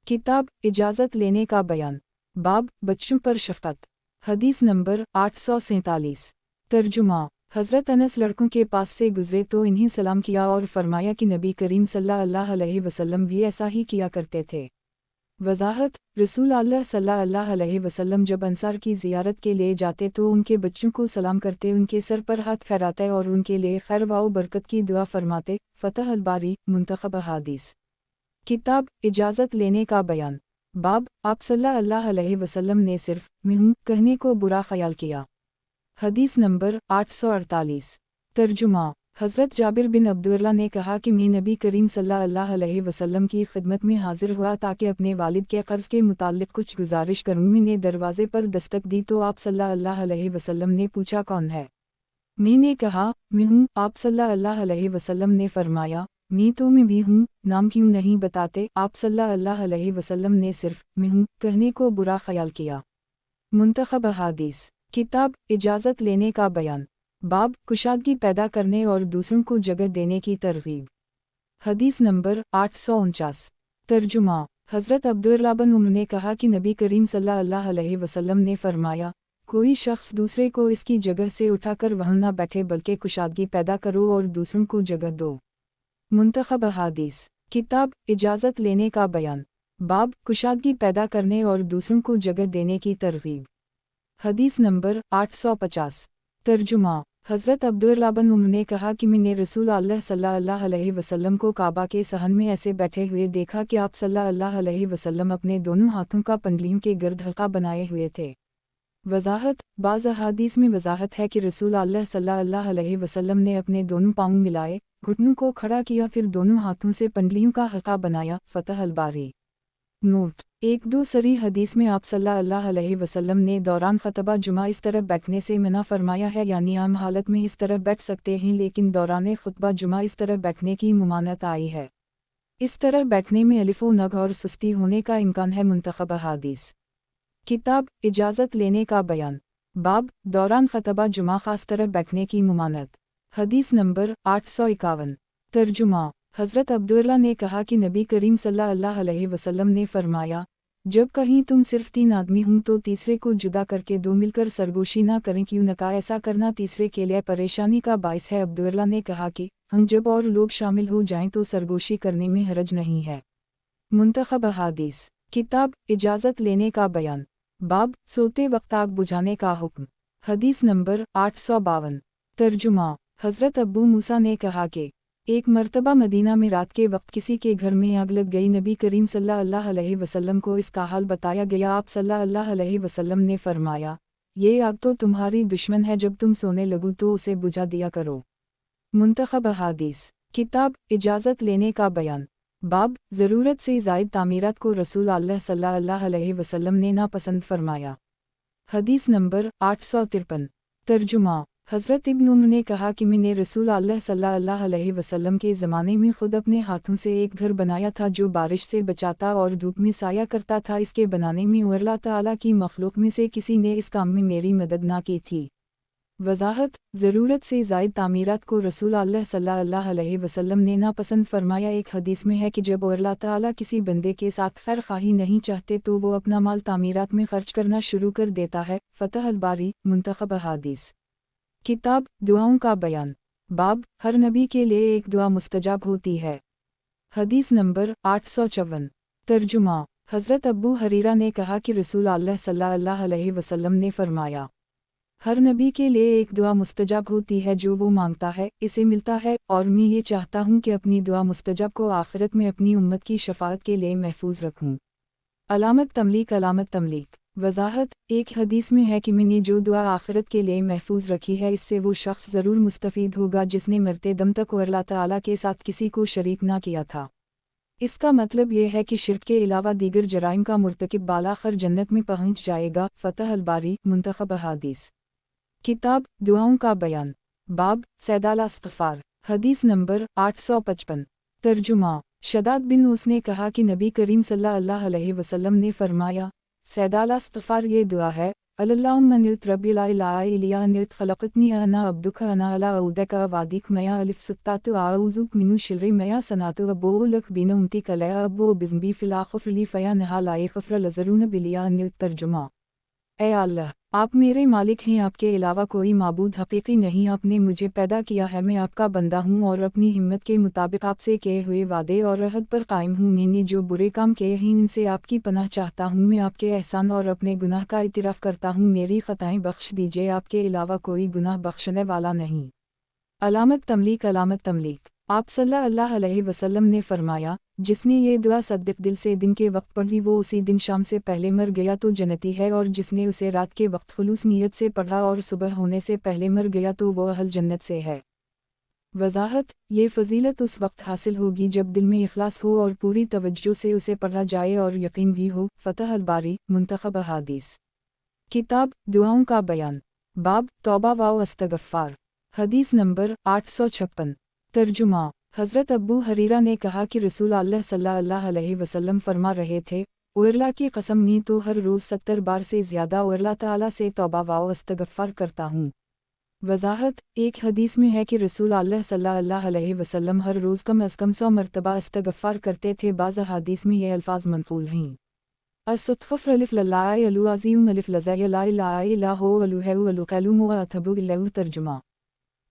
[SPEAKER 1] किताब इजाज़त लेने का बयान। बाब बच्चों पर शफ़क़त। हदीस नंबर 847। तर्जुमा। हज़रत अनस लड़कों के पास से गुज़रे तो इन्हें सलाम किया और फरमाया कि नबी करीम सल्लल्लाहु अलैहि वसल्लम भी ऐसा ही किया करते थे। वजाहत, रसूल अल्लाह सल्लल्लाहु अलैहि वसल्लम जब अंसार की ज़ियारत के लिए जाते तो उनके बच्चों को सलाम करते, उनके सर पर हाथ फहराते और उनके लिए खैर व बरकत की दुआ फरमाते। फ़तह अल बारी मुंतखब अहादीस। किताब इजाज़त लेने का बयान। बाब आप सल्लल्लाहु अलैहि वसल्लम ने सिर्फ मैं कहने को बुरा ख्याल किया। हदीस नंबर 848। तर्जुमा। हज़रत जाबिर बिन अब्दुल्लाह ने कहा कि मैं नबी करीम सल्लल्लाहु अलैहि वसल्लम की खिदमत में हाजिर हुआ ताकि अपने वालिद के कर्ज़ के मुताल्लिक़ कुछ गुजारिश करूँ। मैंने दरवाज़े पर दस्तक दी तो आप सल्लल्लाहु अलैहि वसल्लम ने पूछा, कौन है? मैंने कहा, मैं हूँ। आप सल्लल्लाहु अलैहि वसल्लम ने फरमाया, मैं भी हूँ, नाम क्यों नहीं बताते? आप सल्लल्लाहु अलैहि वसल्लम ने सिर्फ मैं हूँ कहने को बुरा ख्याल किया। मुंतखब अहादीस। किताब इजाज़त लेने का बयान। बाब कुशादगी पैदा करने और दूसरों को जगह देने की तरगीब। हदीस नंबर 849। तर्जुमा। हज़रत अब्दुल्लाह बिन उम्र ने कहा कि नबी करीम सल्लल्लाहु अलैहि वसल्लम ने फरमाया, कोई शख्स दूसरे को इसकी जगह से उठाकर वहाँ न बैठे बल्कि कुशादगी पैदा करो और दूसरों को जगह दो। मुंतखब अहादीस। किताब इजाज़त लेने का बयान। बाब कुशादगी पैदा करने और दूसरों को जगह देने की तरगीब। हदीस नंबर 850। तर्जुमा। हज़रत अब्दुल्लाह बिन उम्र ने कहा कि मैंने रसूल अल्लाह सल्लल्लाहु अलैहि वसल्लम को काबा के सहन में ऐसे बैठे हुए देखा कि आप सल्लल्लाहु अलैहि वसल्लम अपने दोनों हाथों का पंडलियों के गर्द हल्का बनाए हुए थे। वजाहत, बाज़ अहादीस में वजाहत है कि रसूल अल्लाह सल्लल्लाहु अलैहि वसल्लम ने अपने दोनों पाँव मिलाए, घुटनों को खड़ा किया, फिर दोनों हाथों से पंडलियों का हल्का बनाया। फ़तह अल बारी। नोट: एक दो सरी हदीस में आप सल्लल्लाहु अलैहि वसल्लम ने दौरान ख़तबा जुमा इस तरह बैठने से मना फरमाया है, यानी आम हालत में इस तरह बैठ सकते हैं, लेकिन दौरान खुतबा जुमा इस तरह बैठने की मुमानत आई है। इस तरह बैठने में अलिफ़ो नग और सुस्ती होने का इम्कान है। मुंतखब अहादीस। किताब इजाज़त लेने का बयान। बाब दौरान ख़तबा जुमा ख़ास तरह बैठने की मुमानत। हदीस नंबर 851। तर्जुमा। हज़रत अब्दुल्लाह ने कहा कि नबी करीम सल्लल्लाहु अलैहि वसल्लम ने फरमाया, जब कहीं तुम सिर्फ 3 आदमी हों तो तीसरे को जुदा करके 2 मिलकर सरगोशी ना करें, क्यों न का ऐसा करना तीसरे के लिए परेशानी का बाइस है। अब्दुल्लाह ने कहा कि हम जब और लोग शामिल हो जाएं तो सरगोशी करने में हरज नहीं है। मुंतखब अहादीस। किताब इजाज़त लेने का बयान। बाब सोते वक्त आग बुझाने का हुक्म। हदीस नंबर 852। तर्जुमा। हज़रत अब्बू मूसा ने कहा कि एक मर्तबा मदीना में रात के वक्त किसी के घर में आग लग गई। नबी करीम सल्लल्लाहु अलैहि वसल्लम को इसका हाल बताया गया। आप सल्लल्लाहु अलैहि वसल्लम ने फरमाया, ये आग तो तुम्हारी दुश्मन है, जब तुम सोने लगो तो उसे बुझा दिया करो। मुंतखब अहादीस। किताब इजाज़त लेने का बयान। बाब ज़रूरत से ज़ायद तामीरात को रसूल अल्लाह सल्लल्लाहु अलैहि वसल्लम ने नापसंद फरमाया। हदीस नंबर 853। तर्जुमा। हज़रत इब्न उम्र ने कहा कि मैंने रसूल अल्लाह सल्लल्लाहु अलैहि वसल्लम के ज़माने में खुद अपने हाथों से एक घर बनाया था जो बारिश से बचाता और धूप में साया करता था। इसके बनाने में अल्लाह ताला की मखलूक में से किसी ने इस काम में मेरी मदद ना की थी। वज़ाहत। ज़रूरत से ज़ायद तामीरात को रसूल अल्लाह सल्लल्लाहु अलैहि वसल्लम ने नापसंद फरमाया। एक हदीस में है कि जब अल्लाह ताला किसी बंदे के साथ खैर खाही नहीं चाहते तो वो अपना माल तामीरात में खर्च करना शुरू कर देता है। फतह अल बारी। मुंतखब अहादीस। किताब दुआओं का बयान। बाब हर नबी के लिए एक दुआ मुस्तजाब होती है। हदीस नंबर 854। तर्जुमा। हज़रत अब्बू हरीरा ने कहा कि रसूल अल्लाह सल्लल्लाहु अलैहि वसल्लम ने फरमाया, हर नबी के लिए एक दुआ मुस्तजाब होती है, जो वो मांगता है इसे मिलता है, और मैं ये चाहता हूँ कि अपनी दुआ मुस्तजाब को आखिरत में अपनी उम्मत की शफाअत के लिए महफूज रखूँ। अलामत तमलीक। अलामत तमलीक। वज़ाहत। एक हदीस में है कि मैंने जो दुआ आखिरत के लिए महफूज रखी है, इससे वो शख्स ज़रूर मुस्तफ़ीद होगा जिसने मरते दम तक अल्लाह ताला के साथ किसी को शरीक ना किया था। इसका मतलब ये है कि शिर्क के अलावा दीगर जराइम का मुर्तकिब बालाखर जन्नत में पहुँच जाएगा। फतह अल बारी। मुंतखब अहादीस। किताब दुआओं का बयान। बाब सैदाल इस्तिग़फ़ार। हदीस नंबर 855। तर्जुमा। शदाद बिन ऊस ने कहा कि नबी करीम सल्लल्लाहु अलैहि वसल्लम ने फरमाया, सैदाल इस्तिग़फ़ार ये दुआ है, अल्लाहुम्मा अन्त रब्बी ला इलाहा इल्ला अन्त खलक़तनी अना अब्दुका अना अला औदका वादिक मया अलिफ सुत्तात आऊज़ुक मिनु शिर्रि मया सनात अबू लक बिन उमती कलया अबू बिज़्बी फ़िला ग़फ़रली फ़या नहा लाए ग़फ़र लज़रून बिलिया अन्त। तर्जुमा। ऐ अल्लाह, आप मेरे मालिक हैं, आपके अलावा कोई माबूद हकीकी नहीं। आपने मुझे पैदा किया है, मैं आपका बंदा हूँ और अपनी हिम्मत के मुताबिक आपसे किए हुए वादे और अहद पर कायम हूँ। मैंने जो बुरे काम किए हैं इनसे आपकी पनाह चाहता हूँ। मैं आपके एहसान और अपने गुनाह का इतराफ़ करता हूँ, मेरी ख़ताएँ बख्श दीजिए, आपके अलावा कोई गुनाह बख्शने वाला नहीं। अलामत तमलीक। अलामत तमलीक। आप सल्लल्लाहु अलैहि वसल्लम ने फरमाया, जिसने ये दुआ सद्दिक दिल से दिन के वक्त पढ़ी वो उसी दिन शाम से पहले मर गया तो जन्नती है, और जिसने उसे रात के वक्त खुलूस नीयत से पढ़ा और सुबह होने से पहले मर गया तो वो अहल जन्नत से है। वज़ाहत। ये फ़जीलत उस वक्त हासिल होगी जब दिल में इखलास हो और पूरी तवज्जो से उसे पढ़ा जाए और यकीन भी हो। फतह अल बारी। मुंतखब अहादीस। किताब दुआओं का बयान। बाब तौबा व इस्तिग़फ़ार। हदीस नंबर 856। तर्जुमा। हज़रत अब्बू हरीरा ने कहा कि रसूल अल्लाह सल्लल्लाहु अलैहि वसल्लम फरमा रहे थे, अल्लाह की कसम मैं तो हर रोज़ 70 बार से ज़्यादा अल्लाह ताला से तौबा व इस्तिग़फ़ार करता हूँ। वज़ाहत। एक हदीस में है कि रसूल अल्लाह सल्लल्लाहु अलैहि वसल्लम हर रोज़ कम अज़ कम 100 मरतबा इस्तिग़फ़ार करते थे। बाज़ हदीस में ये अल्फ़ाज़ मनक़ूल हैं। अस्सुत्फ़फ़र अलिफ़ लल्लाह अलु अज़ीम अलिफ़ लज़ा ला इलाहा इल्ला हु अलुहु अलुकलुम व अतबु इलैहि। तर्जुमा।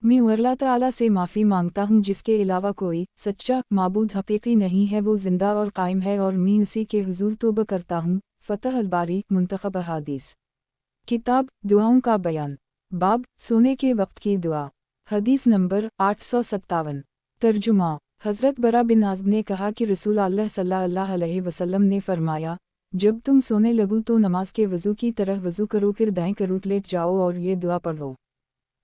[SPEAKER 1] मैं अल्लाह ताला से माफ़ी मांगता हूँ जिसके अलावा कोई सच्चा माबूद हकीकी नहीं है, वो ज़िंदा और कायम है, और मैं उसी के हुज़ूर तौबा करता हूँ। फतह अल बारी। मुंतखब अहादीस। किताब दुआओं का बयान। बाब सोने के वक्त की दुआ। हदीस नंबर 857। तर्जुमा। हज़रत बरा बिन आज़िब ने कहा कि रसूल अल्लाह सल्लल्लाहु अलैहि वसल्लम ने फरमाया, जब तुम सोने लगो तो नमाज के वज़ू की तरह वज़ू करो, फिर दाएं करूट लेट जाओ और ये दुआ पढ़ो,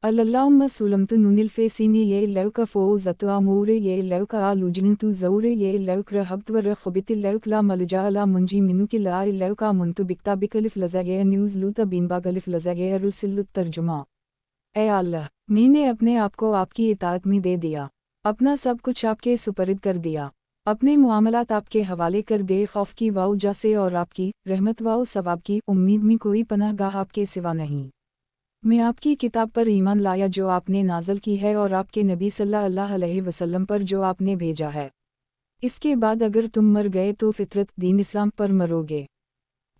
[SPEAKER 1] अल्लाहुम्मा सुलमतु नुनिल फ़ेसिनी ये लौका फ़ोज़तु आमूरे ये लौका आलुजनतु ज़ौरे ये लौक रहबत व रखबित लौक ला मलजा ला मुंजी मिनु की ला लौका मुंतु बिकता बिकलिफ लज़ा ये न्यूज़ लूता बीनबा गलिफ लज़ा ये रुसिल्लु। तर्जुमा। ऐ अल्लाह, मैंने अपने आप को आपकी इताअत में दे दिया, अपना सब कुछ आपके सुपरद कर दिया, अपने मुआमलात आपके हवाले कर दे, खौफ की व उजा से और आपकी रहमत व सवाब की उम्मीद में कोई पनाहगाह आपके सिवा नहीं। मैं आपकी किताब पर ईमान लाया जो आपने नाज़िल की है, और आपके नबी सल्लल्लाहु अलैहि वसल्लम पर जो आपने भेजा है। इसके बाद अगर तुम मर गए तो फितरत दीन इस्लाम पर मरोगे।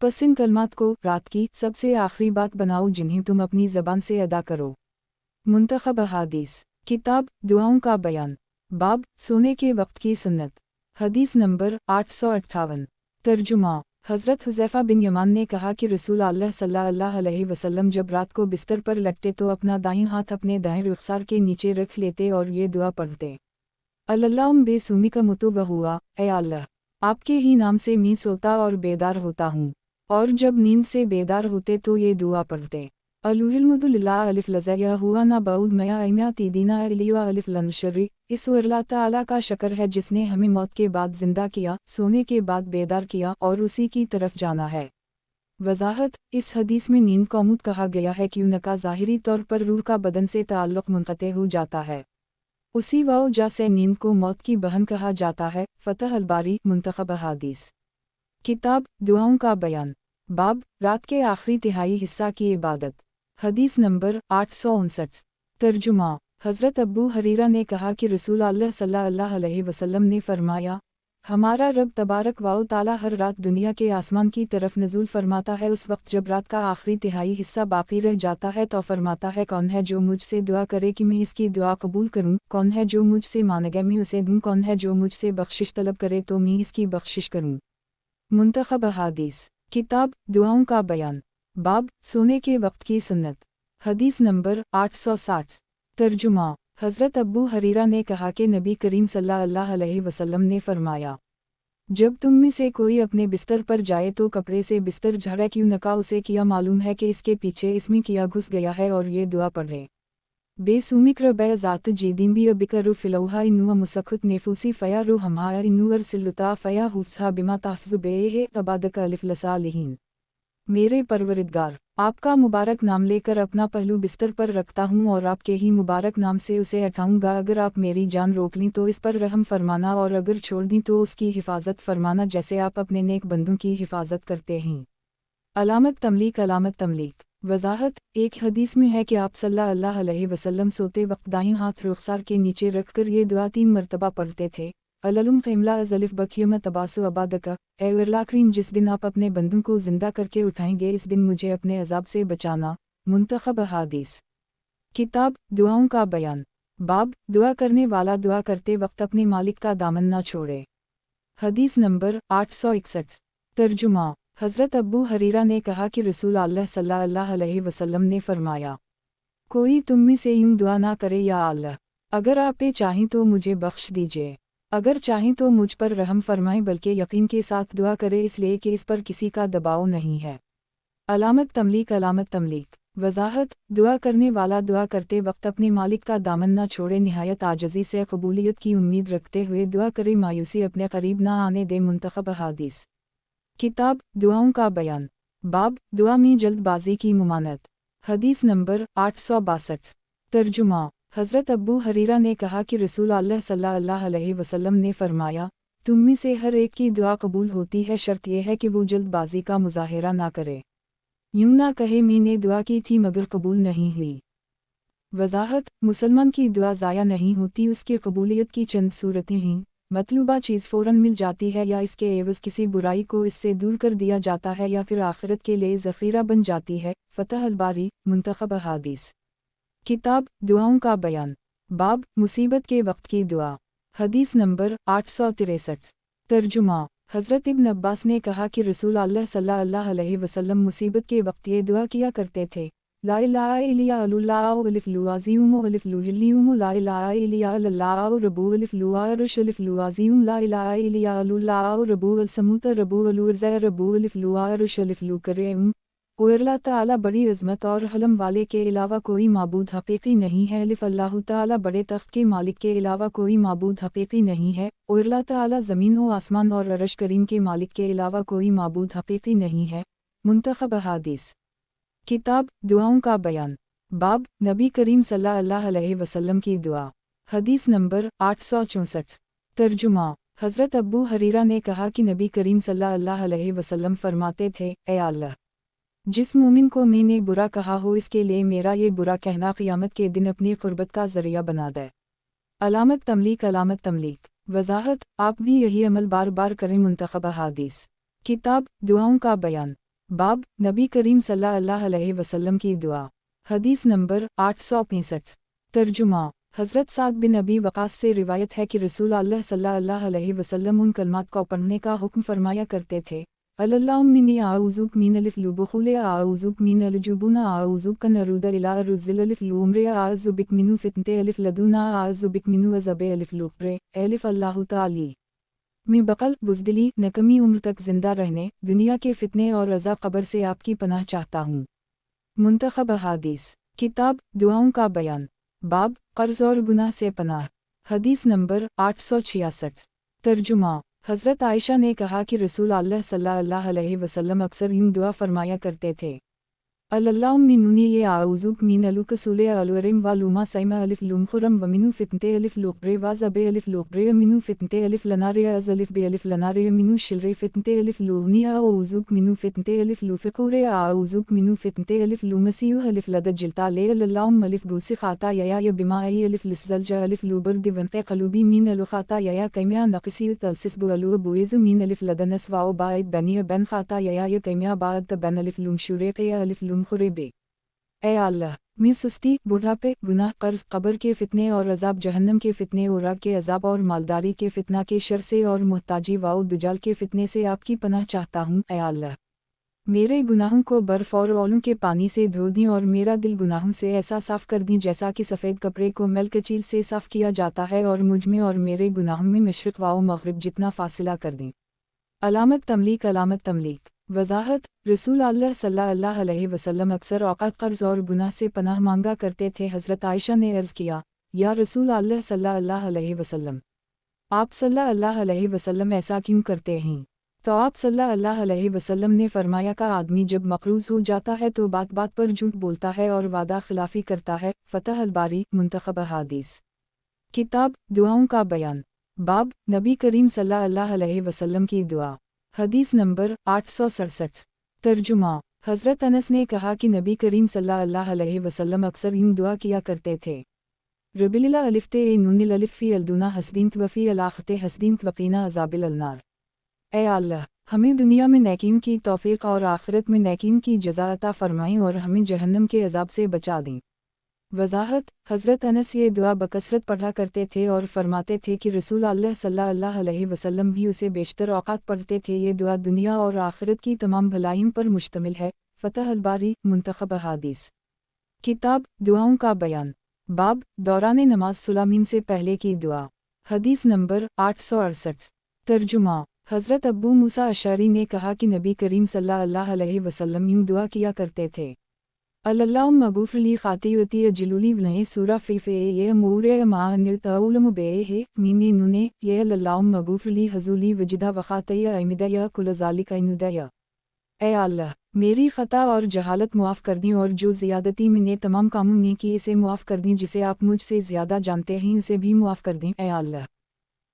[SPEAKER 1] बस इन कलमात को रात की सबसे आखिरी बात बनाओ जिन्हें तुम अपनी ज़बान से अदा करो। मुंतखब अहादीस। किताब दुआओं का बयान। बाब सोने के वक्त की सुन्नत। हदीस नंबर 858। तर्जुमा। हज़रत हुज़ैफ़ा बिन यमान ने कहा कि रसूल अल्लाह सल्लल्लाहु अलैहि वसल्लम जब रात को बिस्तर पर लटते तो अपना दाईं हाथ अपने दाएं रुखसार के नीचे रख लेते और ये दुआ पढ़ते, अल्लाहुम्मा बेसुमिका मुतु व हुआ, ऐ अल्लाह, आपके ही नाम से मैं सोता और बेदार होता हूँ। और जब नींद से बेदार होते तो ये दुआ पढ़ते, अलुहिल्मुदुलिल्लाह अलिफ लज़या हुआ ना बाउद मया ऐम्या तीदीना अलिया अलिफ लनशरी। इस अल्लाह ताला का शक्र है जिसने हमें मौत के बाद जिंदा किया, सोने के बाद बेदार किया और उसी की तरफ जाना है। वजाहत, इस हदीस में नींद को मौत कहा गया है क्योंकि ज़ाहिरी तौर पर रूह का बदन से ताल्लुक़ मुनक़ते हो जाता है। उसी वजह से नींद को मौत की बहन कहा जाता है। फ़तह अल-बारी मुंतखब हदीस। किताब दुआओं का बयान। बाब रात के आखिरी तिहाई हिस्सा की इबादत। हदीस नंबर 859। तर्जुमा। हज़रत अबू हरीरा ने कहा कि रसूल अल्लाह सल्लल्लाहु अलैहि वसल्लम ने फरमाया, हमारा रब तबारक व तआला हर रात दुनिया के आसमान की तरफ नज़ूल फरमाता है। उस वक्त जब रात का आखिरी तिहाई हिस्सा बाकी रह जाता है तो फरमाता है, कौन है जो मुझसे दुआ करे कि मैं इसकी दुआ कबूल करूं, कौन है जो मुझसे मांगे मैं उसे दूं, कौन है जो मुझसे बख्शिश तलब करे तो मैं इसकी बख्शिश करूं। मुंतखब हदीस। किताब दुआओं का बयान। बाब सोने के वक्त की सुन्नत। हदीस नंबर 860। तर्जुमा। हज़रत अबू हरीरा ने कहा कि नबी करीम सल्लल्लाहु अलैहि वसल्लम ने फरमाया, जब तुम में से कोई अपने बिस्तर पर जाए तो कपड़े से बिस्तर झाड़े क्योंकि उसे किया मालूम है कि इसके पीछे इसमें किया घुस गया है, और ये दुआ पढ़े, बेसुमिक्र बै ज़ात जीदीम भी अबिकर फ़िलौहा इन्नुआ मुसखत नेफूसी फ़या रू हमाया इन्नुअर सिल्लुता फ़या हुफ्सा बिमा ताफ़्ज़ु बे अबादक अलिफ लसालिहीन। मेरे परवरिदगार, आपका मुबारक नाम लेकर अपना पहलू बिस्तर पर रखता हूँ और आपके ही मुबारक नाम से उसे उठाऊँगा। अगर आप मेरी जान रोक लीं तो इस पर रहम फरमाना, और अगर छोड़ दी तो उसकी हिफाजत फरमाना जैसे आप अपने नेक बंदों की हिफाजत करते हैं। अलामत तमलीक। अलामत तमलीक। वजाहत, एक हदीस में है कि आप सल्लल्लाहु अलैहि वसल्लम सोते वक्त दाएं हाथ रुखसार के नीचे रखकर ये दुआ 3 मरतबा पढ़ते थे, अललुम क़िमला अज़लिफ बकियम तबासु अबादका, ऐ अल्लाह करीम जिस दिन आप अपने बंदों को ज़िंदा करके उठाएंगे इस दिन मुझे अपने अजाब से बचाना। मुंतखब हदीस। किताब दुआओं का बयान। बाब दुआ करने वाला दुआ करते वक्त अपने मालिक का दामन ना छोड़े। हदीस नंबर 861। तर्जुमा। हज़रत अबू हरीरा ने कहा कि रसूल अल्लाह सल्लल्लाहु अलैहि वसल्लम ने फरमाया, कोई तुम में से यूं दुआ ना करे, या अल्लाह, अगर आप चाहें तो मुझे बख्श दीजिए, अगर चाहें तो मुझ पर रहम फरमाएं, बल्कि यकीन के साथ दुआ करे इसलिए कि इस पर किसी का दबाव नहीं है। अलामत तमलीक। अलामत तमलीक। वजाहत, दुआ करने वाला दुआ करते वक्त अपने मालिक का दामन ना छोड़े, निहायत आजज़ी से कबूलियत की उम्मीद रखते हुए दुआ करे, मायूसी अपने करीब ना आने दे। मुंतखब हदीस। किताब दुआओं का बयान। बाब दुआ में जल्दबाजी की ममानत। हदीस नंबर 862। तर्जुमा। हज़रत अबू हरीरा ने कहा कि रसूल अल्लाह सल्लल्लाहु अलैहि वसल्लम ने फरमाया, तुम में से हर एक की दुआ कबूल होती है, शर्त यह है कि वो जल्दबाजी का मुजाहिरा ना करे, यूं ना कहे मैंने दुआ की थी मगर कबूल नहीं हुई। वजाहत, मुसलमान की दुआ ज़ाया नहीं होती, उसकी कबूलियत की चंद सूरतें हैं। मतलूबा चीज़ फ़ौरन मिल जाती है, या इसके एवज़ किसी बुराई को इससे दूर कर दिया जाता है, या फिर आखिरत के लिए ज़ख़ीरा बन जाती है। फ़तह अल-बारी मुंतखब हदीस। किताब दुआओं का बयान। बाब मुसीबत के वक्त की दुआ। हदीस नंबर 863। तर्जुमा। हज़रत इब्न अब्बास ने कहा कि रसूल अल्लाह सल्लल्लाहु अलैहि वसल्लम मुसीबत के वक्त ये दुआ किया करते थे, ला इलाहा इल्ला अल्लाहु अलिफ लू अज़ीम अलिफ लू हिल्लियु ला इलाहा इल्ला अल्लाहु रब्बु अलिफ लू अरश अलिफ लू अज़ीम ला इलाहा इल्ला अल्लाहु रब्बु अल समूत रब्बु अल अर्ज़ रब्बु अलिफ लू अरश अलिफ लू करीम। ओ अल्लाह ताला बड़ी इज़्ज़त और हलम वाले के अलावा कोई माबूद हक़ीक़ी नहीं है। अलिफ अल्लाह ताला बड़े तख्त के मालिक के अलावा कोई माबूद हक़ीक़ी नहीं है। और अल्लाह ताला ज़मीन व आसमान और अरश करीम के मालिक के अलावा कोई माबूद हक़ीक़ी नहीं है। मुंतखब हदीस। किताब दुआओं का बयान। बाब नबी करीम सल्लल्लाहु अलैहि वसल्लम की दुआ। हदीस नंबर 864। तर्जुमा। हज़रत अबू हरीरा ने कहा कि नबी करीम सल्लल्लाहु अलैहि वसल्लम फरमाते थे, ऐ अल्लाह, जिस मोमिन को मैंने बुरा कहा हो इसके लिए मेरा ये बुरा कहना क़यामत के दिन अपनी क़ुर्बत का ज़रिया बना दे। अलामत तमलीक। अलामत तमलीक। वजाहत, आप भी यही अमल बार बार करें। मुंतखब हदीस। किताब दुआओं का बयान। बाब नबी करीम सल्लल्लाहु अलैहि वसल्लम की दुआ। हदीस नंबर 865। तर्जुमा। हज़रत साद बिन अबी वक़ास से रिवायत है कि रसूल अल्लाह सल्लल्लाहु अलैहि वसल्लम उन कलमात को पढ़ने का हुक्म फरमाया करते थे, अल्लाहुम्मिनी आऊज़ुक मिनल फ़ुलुबुख़ुल आऊज़ुक मिनल जुबून आऊज़ुक नरूद इला रुज़िल अलिफ़ लूम्रे आऊज़ु बिक मिनु फ़ितनते अलिफ़ लदुना आऊज़ु बिक मिनु अज़ब अलिफ़ लुक़्रे अलिफ़ अल्लाहु ताली में बक़ल बुज़दिली नकमी उम्र तक ज़िंदा रहने दुनिया के फ़ितने और अज़ाब क़ब्र से आपकी पनाह चाहता हूँ। मुंतख़ब अहादीस किताब दुआओं का बयान बाब क़र्ज़ और गुनाह से पनाह हदीस नंबर 866 तर्जुमा हज़रत आयशा ने कहा कि रसूल अल्लाह सल्लल्लाहु अलैहि वसल्लम अक्सर यूँ दुआ फरमाया करते थे अल्लाहुम्मिनी ये आऊज़ुक मिन अलुकसूले अलवरिम वालुमा सैमा अलिफ़ लुमखुरम वमिनु फ़ितनते अलिफ़ लुक़्रे वाज़बे अलिफ़ लुक़्रे मिनु फ़ितनते अलिफ़ लनारे अज़लिफ़ बे अलिफ़ लनारे मिनु शिलरे फ़ितनते अलिफ़ लुहनी आऊज़ुक मिनु फ़ितनते अलिफ़ लुफ़िक़ुरे आऊज़ुक मिनु फ़ितनते अलिफ़ लुमसीउ अलिफ़ लदजिलता ले अल्लाहुम अलिफ़ गुसी ख़ाता या बिमाई अलिफ़ लिस्ज़लजा अलिफ़ लुबर दिवनते क़लूबी मिन अलुख़ाता या कैमिया नक़सियु तलसिस बुअलु बुइज़ु मिन अलिफ़ लदनस वाओ बाइद बनिया बन ख़ाता या कैमिया बाद तबन अलिफ़ लुमशुरेक़ या अलिफ़ लुमखुरेबे ऐ अल्लाह मैं सुस्ती बुढ़ापे गुनाह कर्ज़ क़ब्र के फ़ितने और अज़ाब जहन्नम के फ़ितने और आग के अज़ाब और मालदारी के फ़ितना के शर से और मुहताजी वाओ दुजाल के फ़ितने से आपकी पनाह चाहता हूँ। ऐ अल्लाह मेरे गुनाहों को बर्फ़ और ओलों के पानी से धो दी और मेरा दिल गुनाहों से ऐसा साफ़ कर दी जैसा कि सफ़ेद कपड़े को मैलकचील से साफ़ किया जाता है और मुझ में और मेरे गुनाहों में मशरिक़ वाओ मग़रिब जितना फ़ासिला कर दी। अलामत तमलीक वज़ाहत रसूल अल्लाह सल्लल्लाहु अलैहि वसल्लम अक्सर औक़ात क़र्ज़ और गुनाह से पनाह मांगा करते थे। हज़रत आयशा ने अर्ज़ किया या रसूल अल्लाह सल्लल्लाहु अलैहि वसल्लम आप सल्लल्लाहु अलैहि वसल्लम ऐसा क्यों करते हैं? तो आप सल्लल्लाहु अलैहि वसल्लम ने फरमाया का आदमी जब मक़रूज़ हो जाता है तो बात बात पर झूठ बोलता है और वादा खिलाफ़ी करता है। फ़तह अल-बारी मुंतख़ब अहादीस किताब दुआओं का बयान बाब नबी करीम सल्लल्लाहु अलैहि वसल्लम की दुआ हदीस नंबर 867 तर्जुमा हज़रत अनस ने कहा कि नबी करीम सल्लल्लाहु अलैहि वसल्लम अक्सर यूँ दुआ किया करते थे रबिला अलिफ़ते नूनिल अलिफ़ी अलदुना हसदीन वफ़ी अलाख़ते हसदीन वक़ीना अज़ाबिल अलनार ऐ अल्लाह हमें दुनिया में नेकियों की तौफ़ीक़ और आखिरत में नेकियों की जज़ा अता फ़रमाएं और हमें जहन्नम के अज़ाब से बचा दें। वज़ाहत हज़रत अनस ये दुआ बकसरत पढ़ा करते थे और फरमाते थे कि रसूल अल्लाह सल्लल्लाहु अलैहि वसल्लम भी उसे बेशतर औक़ात पढ़ते थे। ये दुआ दुनिया और आखिरत की तमाम भलाइयों पर मुश्तमिल है। फ़तह अल-बारी मुंतख़ब अहादीस किताब दुआओं का बयान बाब दौरान नमाज सुलामीम से पहले की दुआ हदीस नंबर 868 तर्जुमा हज़रत अब्बू मूसा अशअरी ने कहा कि नबी करीम सल्लल्लाहु अलैहि वसल्लम यूँ दुआ किया करते थे अल्लाहुम्मा गुफ़्रली ख़ातियती अजलुली वनए सूरा फ़िफ़े ये मूरे माअनितउलम बेहे मीमी नुने ये अल्लाहुम्मा गुफ़्रली हज़ुली वजिदा वख़ातिया अमिदया कुल ज़ालिका इनुदया ऐ अल्लाह मेरी ख़ता और जहालत मुआफ़ कर दी और जो ज़ियादती मैंने तमाम कामों में की इसे मुआफ़ कर दी। जिसे आप मुझसे ज़्यादा जानते हैं उसे भी मुआफ़ कर दें। ऐ अल्लाह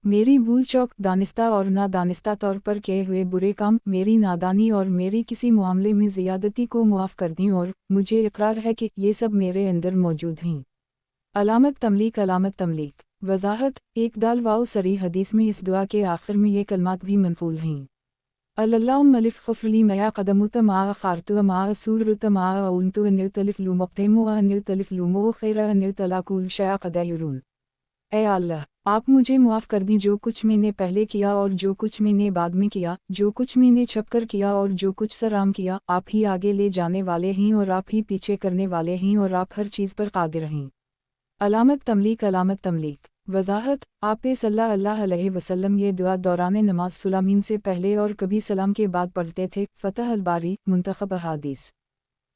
[SPEAKER 1] मेरी भूल चौक दानिस्ता और नादानिस्ता तौर पर किए हुए बुरे काम मेरी नादानी और मेरी किसी मामले में ज़ियादती को मुआफ़ कर दें और मुझे इकरार है कि ये सब मेरे अंदर मौजूद हैं। अलामत तमलीक वज़ाहत एक दाल वाओ सरी हदीस में इस दुआ के आखिर में ये कलमात भी मनक़ूल हैं अल्लाहुम्मा अलिफ़ ग़फ़्रली मया क़दमुत मा ख़ारतु मा सूरत मा उनतु अनितलिफ़ लुमक़तेमु अनितलिफ़ लुमु ख़ैर अनितलाकुल शया क़दयुरून ऐ अल्लाह आप मुझे मुआफ़ कर दी जो कुछ मैंने पहले किया और जो कुछ मैंने बाद में किया, जो कुछ मैंने छुपकर किया और जो कुछ सराम किया। आप ही आगे ले जाने वाले हैं और आप ही पीछे करने वाले हैं और आप हर चीज़ पर क़ादिर हैं। अलामत तमलीक वज़ाहत आप सल्लल्लाहु अलैहि वसल्लम ये दुआ दौरान नमाज सुलामीम से पहले और कभी सलाम के बाद पढ़ते थे। फ़तह अल-बारी मुंतख़ब अहादीस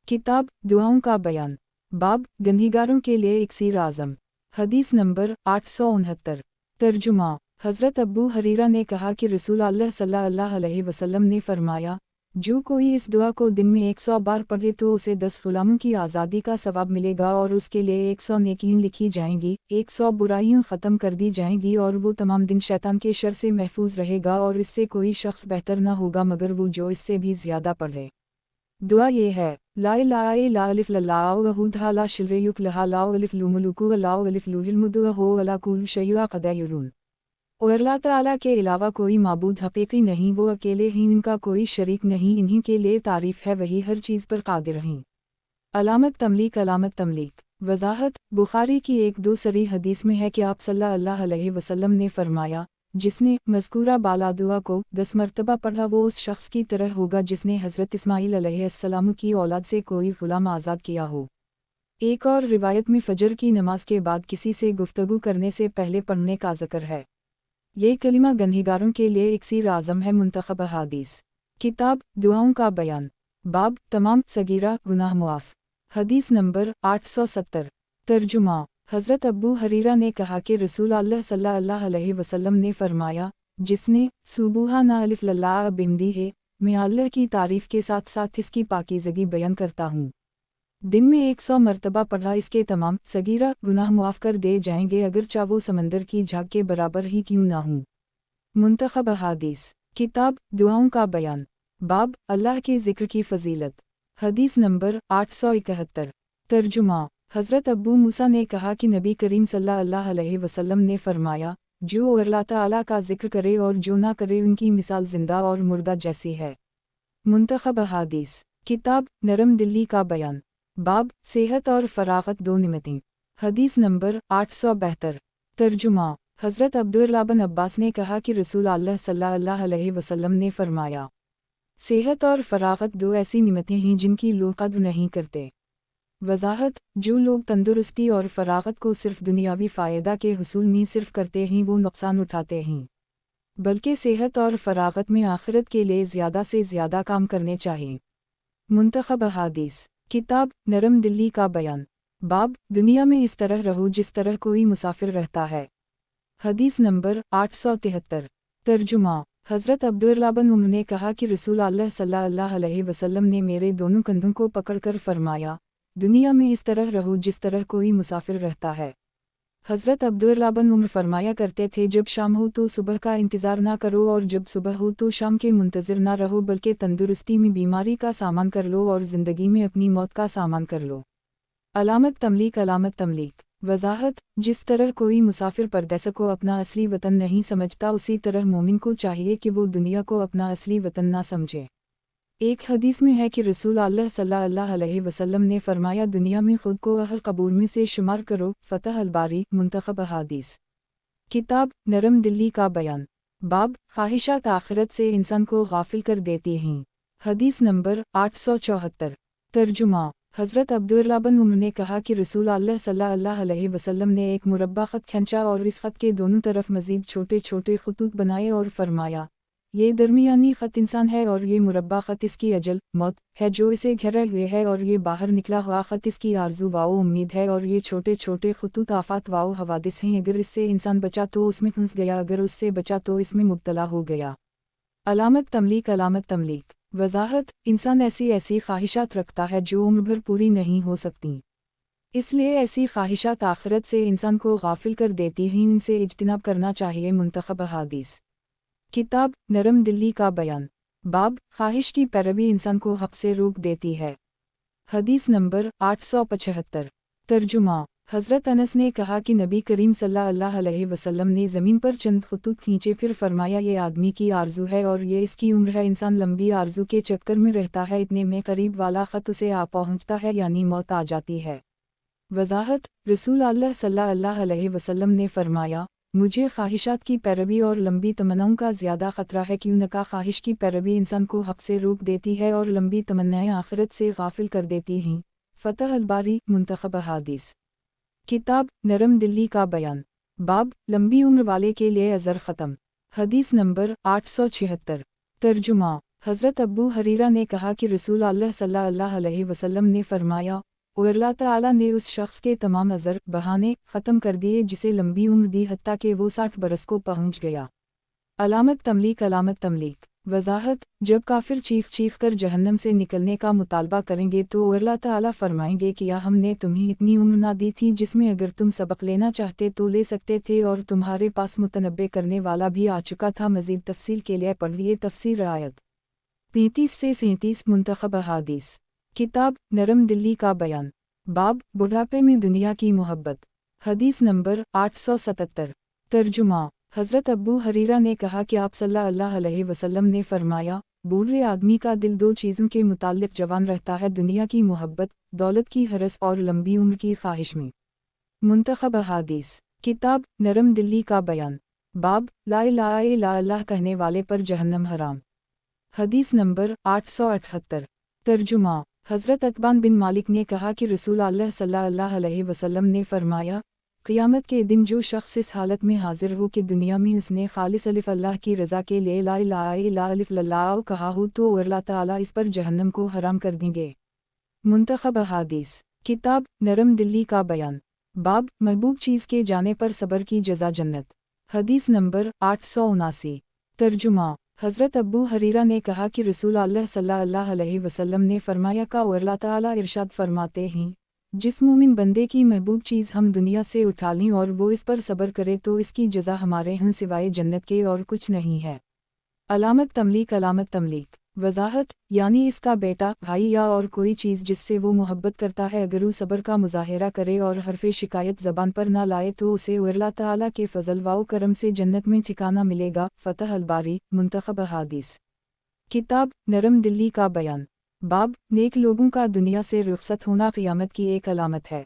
[SPEAKER 1] किताब दुआओं का बयान बाब गंहिगारों के लिए इक्सीर आज़म हदीस नंबर 869 तर्जुमा हज़रत अब्बू हरीरा ने कहा कि रसूल अल्लाह सल्लल्लाहु अलैहि वसल्लम ने फरमाया जो कोई इस दुआ को दिन में 100 बार पढ़े तो उसे 10 ग़ुलामों की आज़ादी का सवाब मिलेगा और उसके लिए 100 नेकियां लिखी जाएंगी, 100 बुराइयां ख़त्म कर दी जाएंगी और वो तमाम दिन शैतान के शर से महफूज रहेगा और इससे कोई शख्स बेहतर न होगा मगर वो जो इससे भी ज़्यादा पढ़े। दुआ ये है ला इलाहा इल्ला अलिफ़ लल्लाहु वहुदा ला शरीक लहु ला अलिफ़ लुमुलुकु ला अलिफ़ लुहिल मुदु हो अला कुल शैइन क़दयुरून और अल्लाह ताला के अलावा कोई माबूद हकीकी नहीं, वो अकेले ही, इनका कोई शरीक नहीं, इन्हीं के लिए तारीफ़ है, वही हर चीज़ पर क़ादिर हैं। अलामत तमलीक वज़ाहत बुखारी की एक दो सरी हदीस में है कि आप सल्लल्लाहु अलैहि वसल्लम ने फरमाया जिसने मज़कूरा बाला दुआ को 10 मरतबा पढ़ा वो उस शख्स की तरह होगा जिसने हज़रत इस्माईल अलैहिस्सलाम की औलाद से कोई ग़ुलाम आज़ाद किया हो। एक और रिवायत में फ़जर की नमाज के बाद किसी से गुफ्तगू करने से पहले पढ़ने का ज़िक्र है। ये कलिमा गनहिगारों के लिए इक्सीर आज़म है। मुंतखब हदीस किताब दुआओं का बयान बाब तमाम सगीरा गुनाह मुआफ़। हदीस नंबर 870। तर्जुमा हज़रत अबू हरीरा ने कहा कि रसूल अल्लाह सल्लल्लाहु अलैहि वसल्लम ने फरमाया, जिसने सुबहाना अलिफ लल्लाह बिहम्दी है, मैं अल्लाह की तारीफ़ के साथ साथ इसकी पाकीज़गी बयान करता हूँ, दिन में 100 मरतबा पढ़ा इसके तमाम सगीरा गुनाह मुआफ़ कर दे जाएंगे अगरचे वो समंदर की झाग के बराबर ही क्यों ना हों। मुंतखब हदीस किताब दुआओं का बयान बाब अल्लाह के ज़िक्र की फ़जीलत। हदीस नंबर 871। तर्जुमा हज़रत अबू मूसा ने कहा कि नबी करीम सल्लल्लाहु अलैहि वसल्लम ने फरमाया, जो अल्लाह ताला का ज़िक्र करे और जो ना करे उनकी मिसाल ज़िंदा और मुर्दा जैसी है। मुंतखब हदीस किताब नरम दिली का बयान बाब सेहत और फ़राग़त दो निमतें। हदीस नंबर 872। तर्जुमा हज़रत अब्दुल्लाह बिन अब्बास ने कहा कि रसूल अल्लाह सल्लल्लाहु अलैहि वसल्लम ने फरमाया, सेहत और फ़राग़त दो ऐसी निमतें हैं जिनकी लोग कद्र नहीं करते। वज़ाहत जो लोग तंदुरुस्ती और फ़राग़त को सिर्फ़ दुनियावी फ़ायदा के हुसूल में सिर्फ़ करते हैं वो नुकसान उठाते हैं, बल्कि सेहत और फ़राग़त में आखिरत के लिए ज़्यादा से ज़्यादा काम करने चाहिए। मुंतखब हदीस किताब नरम दिली का बयान बाब दुनिया में इस तरह रहो जिस तरह कोई मुसाफिर रहता है। हदीस नंबर 873। तर्जुमा हज़रत अब्दुल्लाह बिन उमर ने कहा कि रसूल अल्लाह सल्लल्लाहु अलैहि वसल्लम ने मेरे दोनों कंधों को पकड़कर फरमाया, दुनिया में इस तरह रहो जिस तरह कोई मुसाफिर रहता है। हज़रत अब्दुल्लाह बिन उमर फरमाया करते थे, जब शाम हो तो सुबह का इंतज़ार ना करो और जब सुबह हो तो शाम के मुंतज़िर ना रहो, बल्कि तंदुरुस्ती में बीमारी का सामान कर लो और ज़िंदगी में अपनी मौत का सामान कर लो। अलामत तमलीक वज़ाहत जिस तरह कोई मुसाफिर परदेस को अपना असली वतन नहीं समझता, उसी तरह मोमिन को चाहिए कि वो दुनिया को अपना असली वतन ना समझे। एक हदीस में है कि रसूल अल्लाह सल्लल्लाहु अलैहि वसल्लम ने फरमाया, दुनिया में ख़ुद को अहल कबूल में से शुमार करो। फ़तह अल-बारी। मुंतखब हदीस किताब नरम दिली का बयान बाब ख्वाहिशात आखिरत से इंसान को गाफिल कर देती हैं। हदीस नंबर 874। तर्जुमा हज़रत अब्दुल्लाह बिन उमर ने कहा कि रसूल अल्लाह सल्लल्लाहु अलैहि वसल्लम ने एक मुरब्बा ख़त खींचा और इस ख़त के दोनों तरफ मज़ीद छोटे छोटे खतूत बनाए और फरमाया, ये दरमियानी ख़त इंसान है और ये मुरब्बा ख़त इसकी अजल मौत है जो इसे घेरे हुए है, और ये बाहर निकला हुआ ख़त इसकी आरज़ू वाओ उम्मीद है, और ये छोटे छोटे खतूत आफ़ात वाओ हवादिस हैं। अगर इससे इंसान बचा तो उसमें फंस गया, अगर उससे बचा तो इसमें मुब्तला हो गया। अलामत तमलीक वज़ाहत इंसान ऐसी ख्वाहिशात रखता है जो उम्र भर पूरी नहीं हो सकती, इसलिए ऐसी ख्वाहिशात आखिरत से इंसान को गाफिल कर देती हैं, इनसे इज्तिनाब करना चाहिए। मुंतखब हदीस किताब नरम दिली का बयान बाब ख्वाहिश की पैरवी इंसान को हक़ से रोक देती है। हदीस नंबर 875। तर्जुमा हज़रत अनस ने कहा कि नबी करीम सल्लल्लाहु अलैहि वसल्लम ने ज़मीन पर चंद खतूत खींचे, फिर फरमाया, ये आदमी की आरज़ू है और ये इसकी उम्र है। इंसान लंबी आरज़ू के चक्कर में रहता है, इतने में करीब वाला ख़त उसे आ पहुँचता है, यानी मौत आ जाती है। वज़ाहत रसूल अल्लाह सल्लल्लाहु अलैहि वसल्लम ने फरमाया, मुझे ख्वाहिशात की पैरवी और लंबी तमन्नाओं का ज़्यादा ख़तरा है, क्यों का ख्वाहिश की पैरवी इंसान को हक़ से रोक देती है और लंबी तमन्नाएँ आखिरत से गाफिल कर देती हैं। फ़तह अल-बारी। मुंतखब हदीस किताब नरम दिली का बयान बाब लंबी उम्र वाले के लिए अज़र ख़त्म। हदीस नंबर 876। तर्जुमा हज़रत अबू हरीरा ने कहा कि रसूल अल्लाह सल्लल्लाहु अलैहि वसल्लम ने फरमाया, और अल्लाह ताला ने उस शख्स के तमाम अज़र बहाने ख़त्म कर दिए जिसे लंबी उम्र दी, हत्ता कि वो 60 बरस को पहुँच गया। अलामत तमलीक वज़ाहत जब काफिर चीख कर जहन्नम से निकलने का मुतालबा करेंगे तो अल्लाह ताला फरमाएंगे कि या हमने तुम्हें इतनी उम्र ना दी थी जिसमें अगर तुम सबक लेना चाहते तो ले सकते थे, और तुम्हारे पास मुतनब्बे करने वाला भी आ चुका था। मज़ीद तफसील के लिए पढ़िए तफसीर आयत 35 से 37। मुंतखब हदीस किताब नरम दिली का बयान बाब बुढ़ापे में दुनिया की मोहब्बत। हदीस नंबर 877। तर्जुमा हज़रत अबू हरीरा ने कहा कि आप सल्लल्लाहु अलैहि वसल्लम ने फरमाया, बूढ़े आदमी का दिल दो चीज़ों के मुताल्लिक जवान रहता है, दुनिया की मोहब्बत, दौलत की हरस और लंबी उम्र की ख्वाहिश में। मुंतखब हदीस किताब नरम दिली का बयान बाब ला इलाहा इल्लल्लाह कहने वाले पर जहन्नम हराम। हदीस नंबर 878। तर्जुमा। हज़रत अतबान बिन मालिक ने कहा कि रसूल अल्लाह सल्लल्लाहु अलैहि वसल्लम ने फरमाया, क़यामत के दिन जो शख्स इस हालत में हाजिर हो कि दुनिया में उसने खालिस अलिफ अल्लाह की रज़ा के लिए ला इलाहा इल्लल्लाह कहा हो तो अल्लाह ताला इस पर जहन्नम को हराम कर देंगे। मुंतखब अहादीस। किताब नरम दिली का बयान। बाब महबूब चीज़ के जाने पर सब्र की जज़ा जन्नत। हदीस नंबर 879। तर्जुमा। हज़रत अबू हरीरा ने कहा कि रसूल अल्लाह सल्लल्लाहु अलैहि वसल्लम ने फरमाया का अल्लाह ताला इरशाद फरमाते हैं, जिस मोमिन बंदे की महबूब चीज़ हम दुनिया से उठा लें और वो इस पर सब्र करे तो इसकी जज़ा हमारे यहाँ सिवाय जन्नत के और कुछ नहीं है। अलामत तमलीक वजाहत यानी इसका बेटा, भाई या और कोई चीज़ जिससे वो मोहब्बत करता है अगर वो सब्र का मुजाहिरा करे और हरफ़े शिकायत ज़बान पर ना लाए तो उसे अल्लाह ताला के फ़ज़ल व करम से जन्नत में ठिकाना मिलेगा। फ़तह अल-बारी। मुंतखब अहादीस। किताब नरम दिली का बयान। बाब नेक लोगों का दुनिया से रुखसत होना क़यामत की एक अलामत है।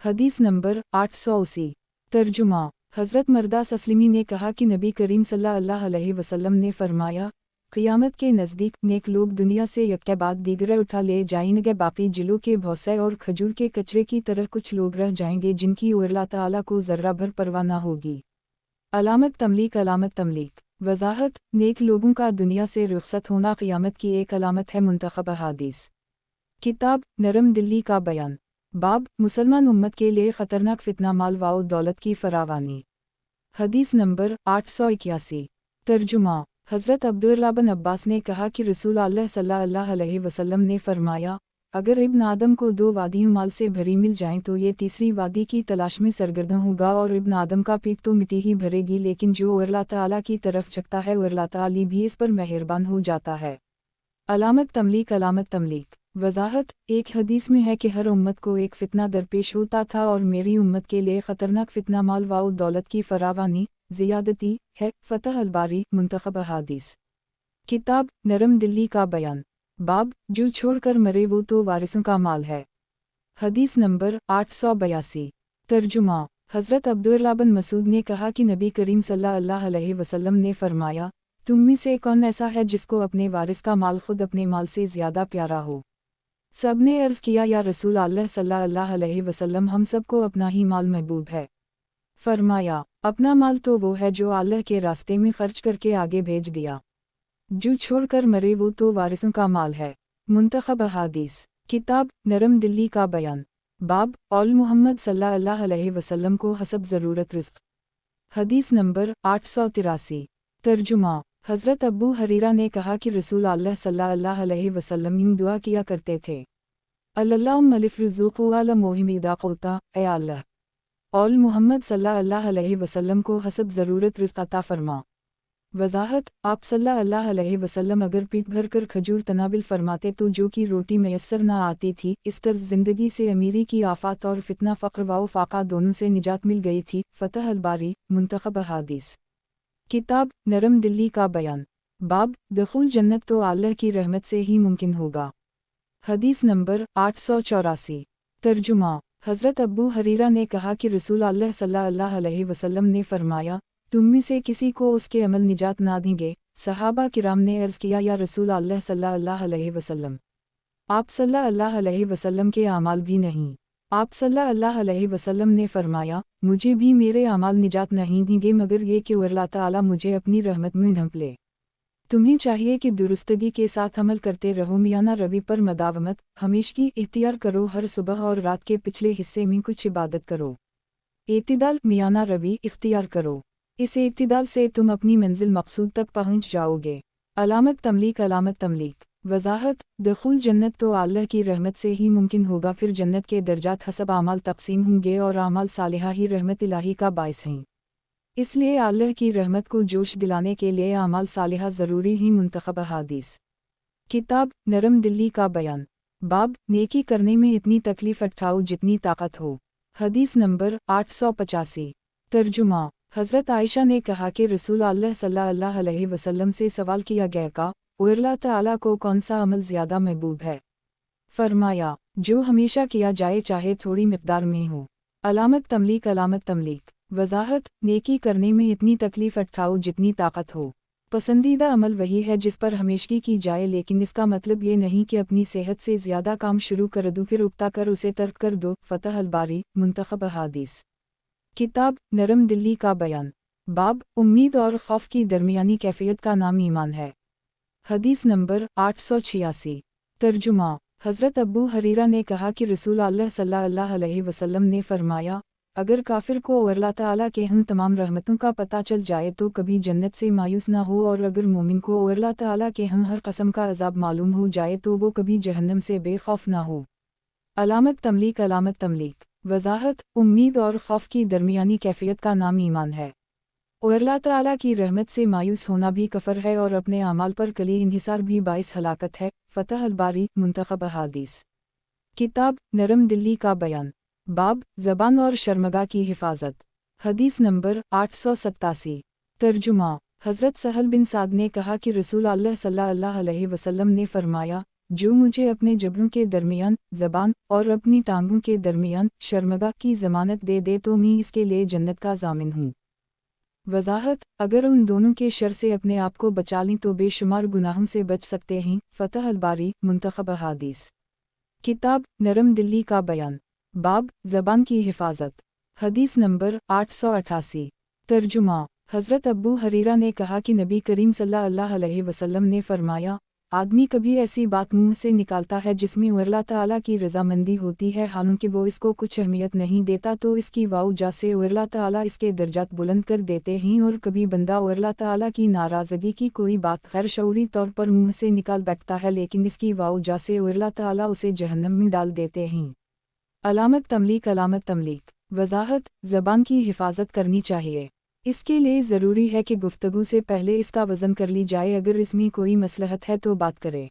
[SPEAKER 1] हदीस नंबर 880। तर्जुमा। हज़रत मरदास असलमी ने कहा कि नबी करीम सल्लल्लाहु अलैहि वसल्लम ने फरमाया, क़यामत के नज़दीक नेक लोग दुनिया से एक के बाद दीगरे उठा ले जाएंगे, बाकी जिलों के भौसे और खजूर के कचरे की तरह कुछ लोग रह जाएंगे जिनकी अल्लाह ताला को ज़र्रा भर परवाह न होगी। अलामत तमलीक वजाहत नेक लोगों का दुनिया से रुखसत होना क़यामत की एक अलामत है। मुंतखब अहादीस। किताब नरम दिली का बयान। बाब मुसलमान उम्मत के लिए ख़तरनाक फ़ितना माल व दौलत की फरावानी। हदीस नंबर 881। तर्जुमा। हज़रत अब्दुल्लाह बिन अब्बास ने कहा कि रसूल अल्लाह सल्लल्लाहु अलैहि वसल्लम ने फरमाया, अगर इब्न आदम को 2 वादियाँ माल से भरी मिल जाएं तो ये तीसरी वादी की तलाश में सरगर्दन होगा और इब्न आदम का पेट तो मिट्टी ही भरेगी, लेकिन जो अल्लाह ताला की तरफ झुकता है अल्लाह ताला भी इस पर मेहरबान हो जाता है। अलामत तमलीक वजाहत एक हदीस में है कि हर उम्मत को एक फ़ितना दरपेश होता था और मेरी उम्मत के लिए ख़तरनाक फ़ितना माल व दौलत की फरावानी ज़ियादती है। फ़तह अल-बारी। मुंतखब अहादीस। किताब नरम दिली का बयान। बाब जो छोड़कर मरे वो तो वारिसों का माल है। हदीस नंबर 882। तर्जुमा। हज़रत अब्दुल्लाह बिन मसूद ने कहा कि नबी करीम सल्लल्लाहु अलैहि वसल्लम ने फरमाया, तुम में से कौन ऐसा है जिसको अपने वारिस का माल खुद अपने माल से ज़्यादा प्यारा हो? सब ने अर्ज़ किया, या रसूल अल्लाह सल्लल्लाहु अलैहि वसल्लम हम सबको अपना ही माल महबूब है। फरमाया, अपना माल तो वो है जो अल्लाह के रास्ते में खर्च करके आगे भेज दिया। जो छोड़कर मरे वो तो वारिसों का माल है। मुंतखब अहादीस। किताब नरम दिली का बयान। बाब औल मोहम्मद सल्लल्लाहु अलैहि वसल्लम को हसब ज़रूरत रिज़्क़। हदीस नंबर 883। तर्जुमा। हज़रत अबू हरीरा ने कहा कि रसूल अल्लाह सल्लल्लाहु अलैहि वसल्लम यूं दुआ किया करते थे, अल्लाहुम्मा लिफ़ रुज़ूक़ व ला मोहिमिदा क़ुता, ए अल्लाह औल मोहम्मद सल्लल्लाहु अलैहि वसल्लम को हसब ज़रूरत रिज़्क़ अता फरमा। वजाहत आप सल्लल्लाहु अलैहि वसल्लम अगर पीठ भर कर खजूर तनाबिल फरमाते तो जो कि रोटी मैसर न आती थी। इस तर्ज़ ज़िंदगी से अमीरी की आफ़ात और फ़ितना फ़क़्र व फ़ाक़ा दोनों से निजात मिल गई थी। फ़तह अल-बारी। मुंतखब अहादीस। किताब नरम दिली का बयान। बाब दखूल जन्नत तो अल्लाह की रहमत से ही मुमकिन होगा। हदीस नंबर 884। तर्जुमा। हज़रत अबू हरीरा ने कहा कि रसूल अल्लाह सल्लल्लाहु अलैहि वसल्लम ने फरमाया, तुम में से किसी को उसके अमल निजात ना देंगे। सहाबा किराम ने अर्ज़ किया, या रसूल अल्लाह सल्लल्लाहु अलैहि वसल्लम आप सल्लल्लाहु अलैहि वसल्लम के अमाल भी नहीं। आप सल्लल्लाहु अलैहि वसल्लम ने फरमाया, मुझे भी मेरे अमाल निजात नहीं देंगे मगर ये कि अल्लाह ताला मुझे अपनी रहमत में ढंप ले। तुम्हें चाहिए कि दुरुस्तगी के साथ अमल करते रहो। मियाना रवि पर मदावमत हमेशगी इख्तियार करो। हर सुबह और रात के पिछले हिस्से में कुछ इबादत करो। एतिदाल मियाना रवि इख्तियार करो। इस एतिदाल से तुम अपनी मंजिल मकसूद तक पहुँच जाओगे। अलामत तमलीक वजाहत दखूल जन्नत तो अल्लाह की रहमत से ही मुमकिन होगा। फिर जन्नत के दर्जात हसब आमाल तकसीम होंगे और आमाल सालिहा ही रहमत इलाही का बाइस हैं। इसलिए अल्लाह की रहमत को जोश दिलाने के लिए आमाल सालिहा ज़रूरी ही। मुंतखब अहादीस। किताब नरम दिली का बयान। बाब नेकी करने में इतनी तकलीफ़ उठाओ जितनी ताकत हो। हदीस नंबर 885। तर्जुमा। हज़रत आयशा ने कहा कि रसूल अल्लाह सल्लल्लाहु अलैहि वसल्लम से सवाल किया गया का अल्लाह ताला को कौन सा अमल ज़्यादा महबूब है? फरमाया, जो हमेशा किया जाए चाहे थोड़ी मिक़दार में हो। अलामत तमलीक वजाहत, नेकी करने में इतनी तकलीफ उठाओ जितनी ताकत हो। पसंदीदा अमल वही है जिस पर हमेशगी की जाए, लेकिन इसका मतलब ये नहीं कि अपनी सेहत से ज़्यादा काम शुरू कर दो फिर उकता कर उसे तर्क कर दो। फतह अल-बारी, मुंतखब अहादीस। किताब नरम दिली का बयान। बाब उम्मीद और खौफ की दरमियानी कैफियत का नाम ईमान है। हदीस नंबर 886। तर्जुमा। हज़रत अबू हरीरा ने कहा कि रसूल अल्लाह सल्लल्लाहु अलैहि वसल्लम ने फरमाया, अगर काफिर को अल्लाह ताला के हम तमाम रहमतों का पता चल जाए तो कभी जन्नत से मायूस ना हो, और अगर मोमिन को अल्लाह ताला के हम हर कस्म का अजाब मालूम हो जाए तो वो कभी जहन्नम से बेखौफ ना हो। अलामत तमलीक। अलामत तमलीक। वजाहत, उम्मीद और खौफ की दरमियानी कैफियत का नाम ईमान है। अल्लाह ताला की रहमत से मायूस होना भी कफर है और अपने अमाल पर कली इन्हिसार भी बाइस हलाकत है। फतह अल-बारी, मुंतखब अहादीस। किताब नरम दिली का बयान। बाब ज़बान और शर्मगा की हिफाजत। हदीस नंबर 887। तर्जुमा। हज़रत सहल बिन साद ने कहा कि रसूल अल्लाह सल्लल्लाहु अलैहि वसल्लम ने फरमाया, जो मुझे अपने जबड़ों के दरमियान ज़बान और अपनी टांगों के दरमियान शर्मगा की ज़मानत दे दे तो मैं इसके लिए जन्नत का ज़ामिन हूँ। वजाहत, अगर उन दोनों के शर से अपने आप को बचा लें तो बेशुमार गुनाहों से बच सकते हैं। फतह अल-बारी, मुंतखब अहादीस। किताब नरम दिली का बयान। बाब ज़बान की हिफाजत। हदीस नंबर 888। तर्जुमा। हज़रत अबू हरीरा ने कहा कि नबी करीम सल्लल्लाहु अलैहि वसल्लम ने फरमाया, आदमी कभी ऐसी बात मुंह से निकालता है जिसमें अल्लाह ताला की रज़ामंदी होती है, हालांकि वो इसको कुछ अहमियत नहीं देता, तो इसकी वाउजा से अल्लाह ताला इसके दर्जात बुलंद कर देते हैं। और कभी बंदा अल्लाह ताला की नाराज़गी की कोई बात गैर शऊरी तौर पर मुंह से निकाल बैठता है, लेकिन इसकी वाउजा से अल्लाह ताला उसे जहन्नम में डाल देते हैं। अलामत तमलीक। अलामत तमलीक। वजाहत, ज़बान की हिफाजत करनी चाहिए। इसके लिए ज़रूरी है कि गुफ्तगू से पहले इसका वज़न कर ली जाए, अगर इसमें कोई मसलहत है तो बात करे,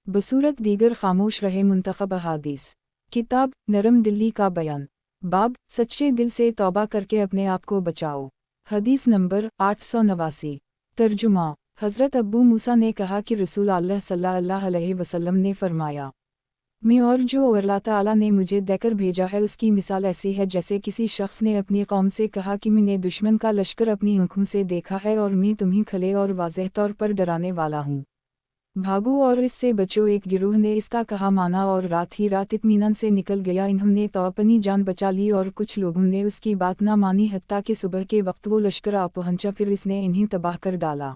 [SPEAKER 1] बसूरत दीगर खामोश रहे। मुंतखब अहादीस। किताब नरम दिली का बयान। बाब सच्चे दिल से तौबा करके अपने आप को बचाओ। हदीस नंबर 889। तर्जुमा। हज़रत अब्बू मूसा ने कहा कि रसूल अल्लाह सल्लल्लाहु अलैहि वसल्लम ने फरमाया, मैं और जो अल्लाह ताला ने मुझे देकर भेजा है उसकी मिसाल ऐसी है जैसे किसी शख्स ने अपनी कौम से कहा कि मैंने दुश्मन का लश्कर अपनी आँखों से देखा है और मैं तुम्हें खले और वाज़ेह तौर पर डराने वाला हूँ, भागो और इससे बचो। एक गिरोह ने इसका कहा माना और रात ही रात इत्मीनान से निकल गया, इन्होंने तो अपनी जान बचा ली और कुछ लोगों ने उसकी बात ना मानी, हत्ता कि सुबह के वक्त वो लश्कर आ पहुंचा, फिर इसने इन्हें तबाह कर डाला।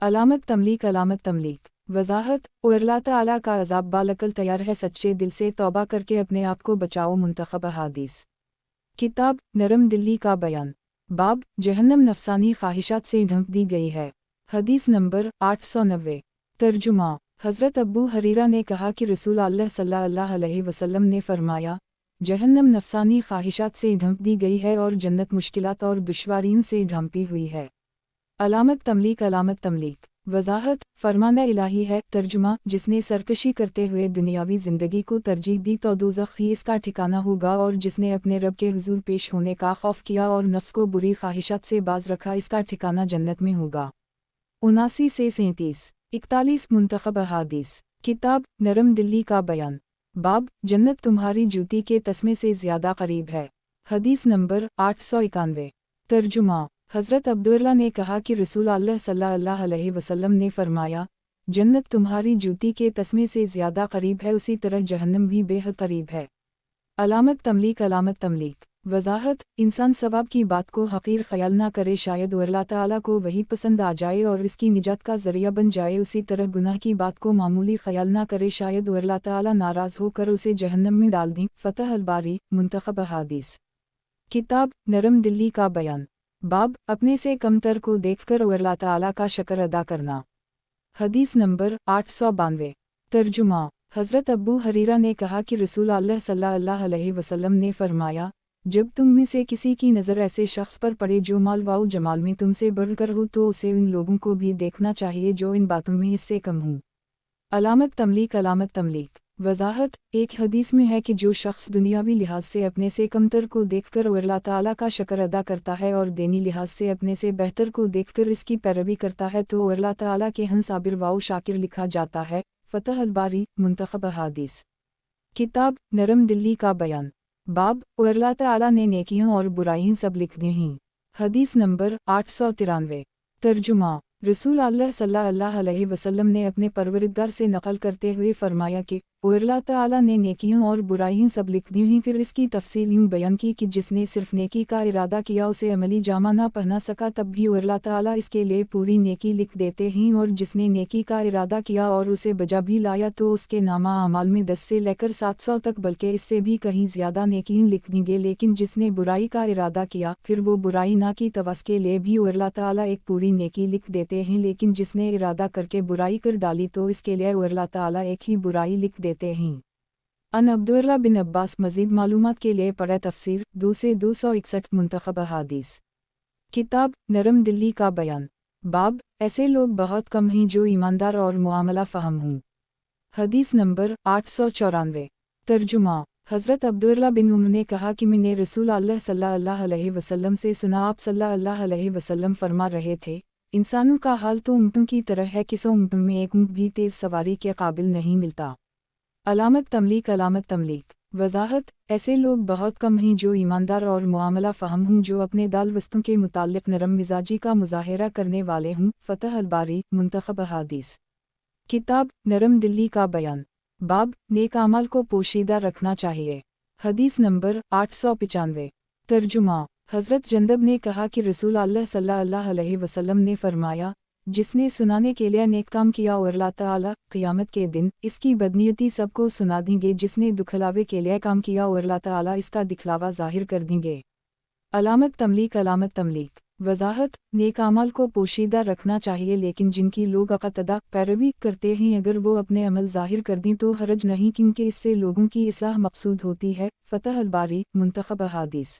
[SPEAKER 1] अलामत तमलीक। अलामत तमलीक। वजाहत, अल्लाह ताला का अज़ाब बालकल तैयार है, सच्चे दिल से तौबा करके अपने आप को बचाओ। मुंतखब अहादीस। किताब नरम दिली का बयान। बाब जहन्नम नफसानी ख्वाहिशात से ढंक दी गई है। हदीस नंबर 890। तर्जुमा। हज़रत अबू हरीरा ने कहा कि रसूल अल्लाह सल्लल्लाहु अलैहि वसल्लम ने फरमाया, जहन्नम नफसानी ख्वाहिशात से ढंक दी गई है और जन्नत मुश्किलात और दुश्वारियों से ढंपी हुई है। अलामत तमलीक। अलामत तमलीक। वजाहत, फरमाना इलाही है। तर्जुमा, जिसने सरकशी करते हुए दुनियावी ज़िंदगी को तरजीह दी तो दोज़ख ही इसका ठिकाना होगा, और जिसने अपने रब के हुजूर पेश होने का खौफ किया और नफ्स को बुरी ख्वाहिशात से बाज रखा, इसका ठिकाना जन्नत में होगा। 79 से 37। 41। मुंतखब अहादीस। किताब नरम दिली का बयान। बाब जन्नत तुम्हारी जूती के तस्मे से ज़्यादा करीब है। हदीस नंबर 891। तर्जुमा। हज़रत अब्दुल्लाह ने कहा कि रसूल अल्लाह सल्लल्लाहु अलैहि वसल्लम ने फरमाया, जन्नत तुम्हारी जूती के तस्मे से ज़्यादा करीब है, उसी तरह जहन्नम भी बेहद करीब है। अलामत तमलीक। अलामत तमलीक। वजाहत, इंसान सवाब की बात को हक़ीर ख्याल ना करे, शायद अल्लाह ताला को वही पसंद आ जाए और इसकी निजात का ज़रिया बन जाए। उसी तरह गुनाह की बात को मामूली ख्याल ना करे, शायद अल्लाह ताला नाराज़ होकर उसे जहन्नम में डाल दें। फतह अल-बारी, मुंतखब अहादीस। किताब नरम दिली का बयान। बाब अपने से कमतर को देखकर अल्लाह ताला का शुक्र अदा करना। हदीस नंबर 892। तर्जुमा। हज़रत अब्बू हरीरा ने कहा कि रसूल अल्लाह सल्लल्लाहु अलैहि वसल्लम ने फरमाया, जब तुम में से किसी की नज़र ऐसे शख्स पर पड़े जो माल व जमाल में तुमसे बढ़कर हो, तो उसे उन लोगों को भी देखना चाहिए जो इन बातों में इससे कम हों। अलामत तमलीक। अलामत तमलीक। वजाहत, एक हदीस में है कि जो शख्स दुनियावी लिहाज से अपने से कमतर को देखकर अल्लाह ताला का शुक्र अदा करता है और दीनी लिहाज से अपने से बेहतर को देखकर इसकी पैरवी करता है, तो अल्लाह ताला के हम साबिर व शाकिर लिखा जाता है। फतह अल-बारी, मुंतखब अहादीस। किताब नरम दिली का बयान। बाब और अल्लाह ताला ने नेकियों और बुराइयां सब लिख दी हैं। हदीस नंबर 893। तर्जुमा। रसूल अल्लाह सल्लल्लाहु अलैहि वसल्लम ने अपने परवरदिगार से नकल करते हुए फरमाया कि अल्लाह ताला ने नेकियों और बुराइयां सब लिख दी हैं। फिर इसकी तफसील यूँ बयान की कि जिसने सिर्फ नेकी का इरादा किया उसे अमली जामा ना पहना सका तब भी अल्लाह ताला इसके लिए पूरी नेकी लिख देते हैं, और जिसने नेकी का इरादा किया और उसे बजा भी लाया तो उसके नामा अमाल में 10 से लेकर 700 तक बल्कि इससे भी कहीं ज़्यादा नेकियां लिख देंगे। लेकिन जिसने बुराई का इरादा किया फिर वो बुराई ना की तो उसके लिए भी अल्लाह ताला एक पूरी नेकी लिख देते हैं, लेकिन जिसने इरादा करके बुराई कर डाली तो इसके लिए अल्लाह ताला एक ही बुराई लिख देते हैं। अन अब्दुल्लाह बिन अब्बास। मज़ीद मालूमात के लिए पढ़े तफसीर 2 से 261 मुंतखब अहादीस। किताब नरम दिली का बयान। बाब ऐसे लोग बहुत कम हैं जो ईमानदार और मुआमला फ़हम हों। हदीस नंबर 894। तर्जुमा। हज़रत अब्दुल्लाह बिन उमर ने कहा कि मैंने रसूल अल्लाह सल्लल्लाहु अलैहि वसल्लम से सुना, आप सल्लल्लाहु अलैहि वसल्लम फरमा रहे थे, इंसानों का हाल तो ऊँटों की तरह है कि 100 ऊँटों में एक ऊँट भी तेज़ सवारी के काबिल नहीं मिलता। अलामत तमलीक। अलामत तमलीक वजाहत। ऐसे लोग बहुत कम हैं जो ईमानदार और मुआमला फ़हम हों, जो अपने दाल वस्तों के मुताल्लिक़ नरम मिजाजी का मुज़ाहिरा करने वाले हों। फ़तह अल-बारी मुंतखब अहादीस। किताब नरम दिली का बयान। बाब नेक अमाल को पोशीदा रखना चाहिए। हदीस नंबर 895। तर्जुमा। हज़रत जंदब ने कहा कि रसूल अल्लाह सल्लल्लाहु अलैहि वसल्लम ने फरमाया, जिसने सुनाने के लिए नेक काम किया और अल्लाह ताला क़यामत के दिन इसकी बदनीयती सबको सुना देंगे, जिसने दुखलावे के लिए काम किया और अल्लाह ताला इसका दिखलावा ज़ाहिर कर देंगे। अलामत तमलीक। अलामत तमलीक वजाहत। नेक अमाल को पोशीदा रखना चाहिए, लेकिन जिनकी लोग अक़तदा पैरवी करते हैं अगर वो अपने अमल ज़ाहिर कर दें तो हरज नहीं, क्योंकि इससे लोगों की इस्लाह मकसूद होती है। फ़तह अल-बारी मुंतखब अहादीस।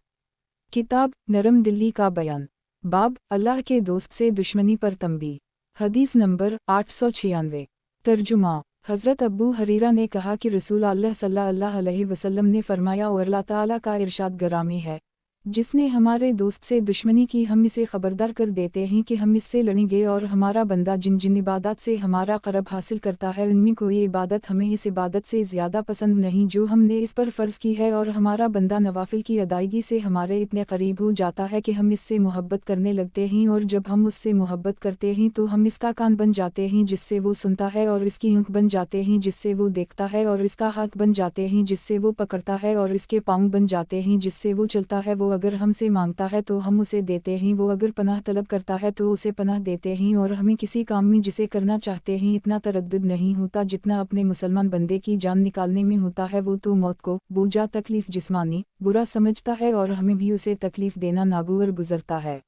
[SPEAKER 1] किताब नरम दिली का बयान। बाब अल्लाह के दोस्त से दुश्मनी पर तंबी। हदीस नंबर 896। तर्जुमा। हज़रत अबू हरीरा ने कहा कि रसूल अल्लाह सल्लल्लाहु अलैहि वसल्लम ने फरमाया, और अल्लाह ताला का इरशाद गरामी है, जिसने हमारे दोस्त से दुश्मनी की हम इसे ख़बरदार कर देते हैं कि हम इससे लड़ेंगे, और हमारा बंदा जिन जिन इबादत से हमारा क़रब हासिल करता है उनमें कोई इबादत हमें इस इबादत से ज़्यादा पसंद नहीं जो हमने इस पर फ़र्ज़ की है, और हमारा बंदा नवाफिल की अदायगी से हमारे इतने करीब हो जाता है कि हम इससे मोहब्बत करने लगते हैं, और जब हम उससे मोहब्बत करते हैं तो हम इसका कान बन जाते हैं जिससे वो सुनता है, और इसकी आँख बन जाते हैं जिससे वो देखता है, और इसका हाथ बन जाते हैं जिससे वो पकड़ता है, और इसके पाँव बन जाते हैं जिससे वो चलता है। वो अगर हमसे मांगता है तो हम उसे देते हैं, वो अगर पनाह तलब करता है तो उसे पनाह देते हैं, और हमें किसी काम में जिसे करना चाहते हैं इतना तरद्दुद नहीं होता जितना अपने मुसलमान बंदे की जान निकालने में होता है। वो तो मौत को बूझा तकलीफ जिस्मानी बुरा समझता है, और हमें भी उसे तकलीफ देना नागुवर गुजरता है।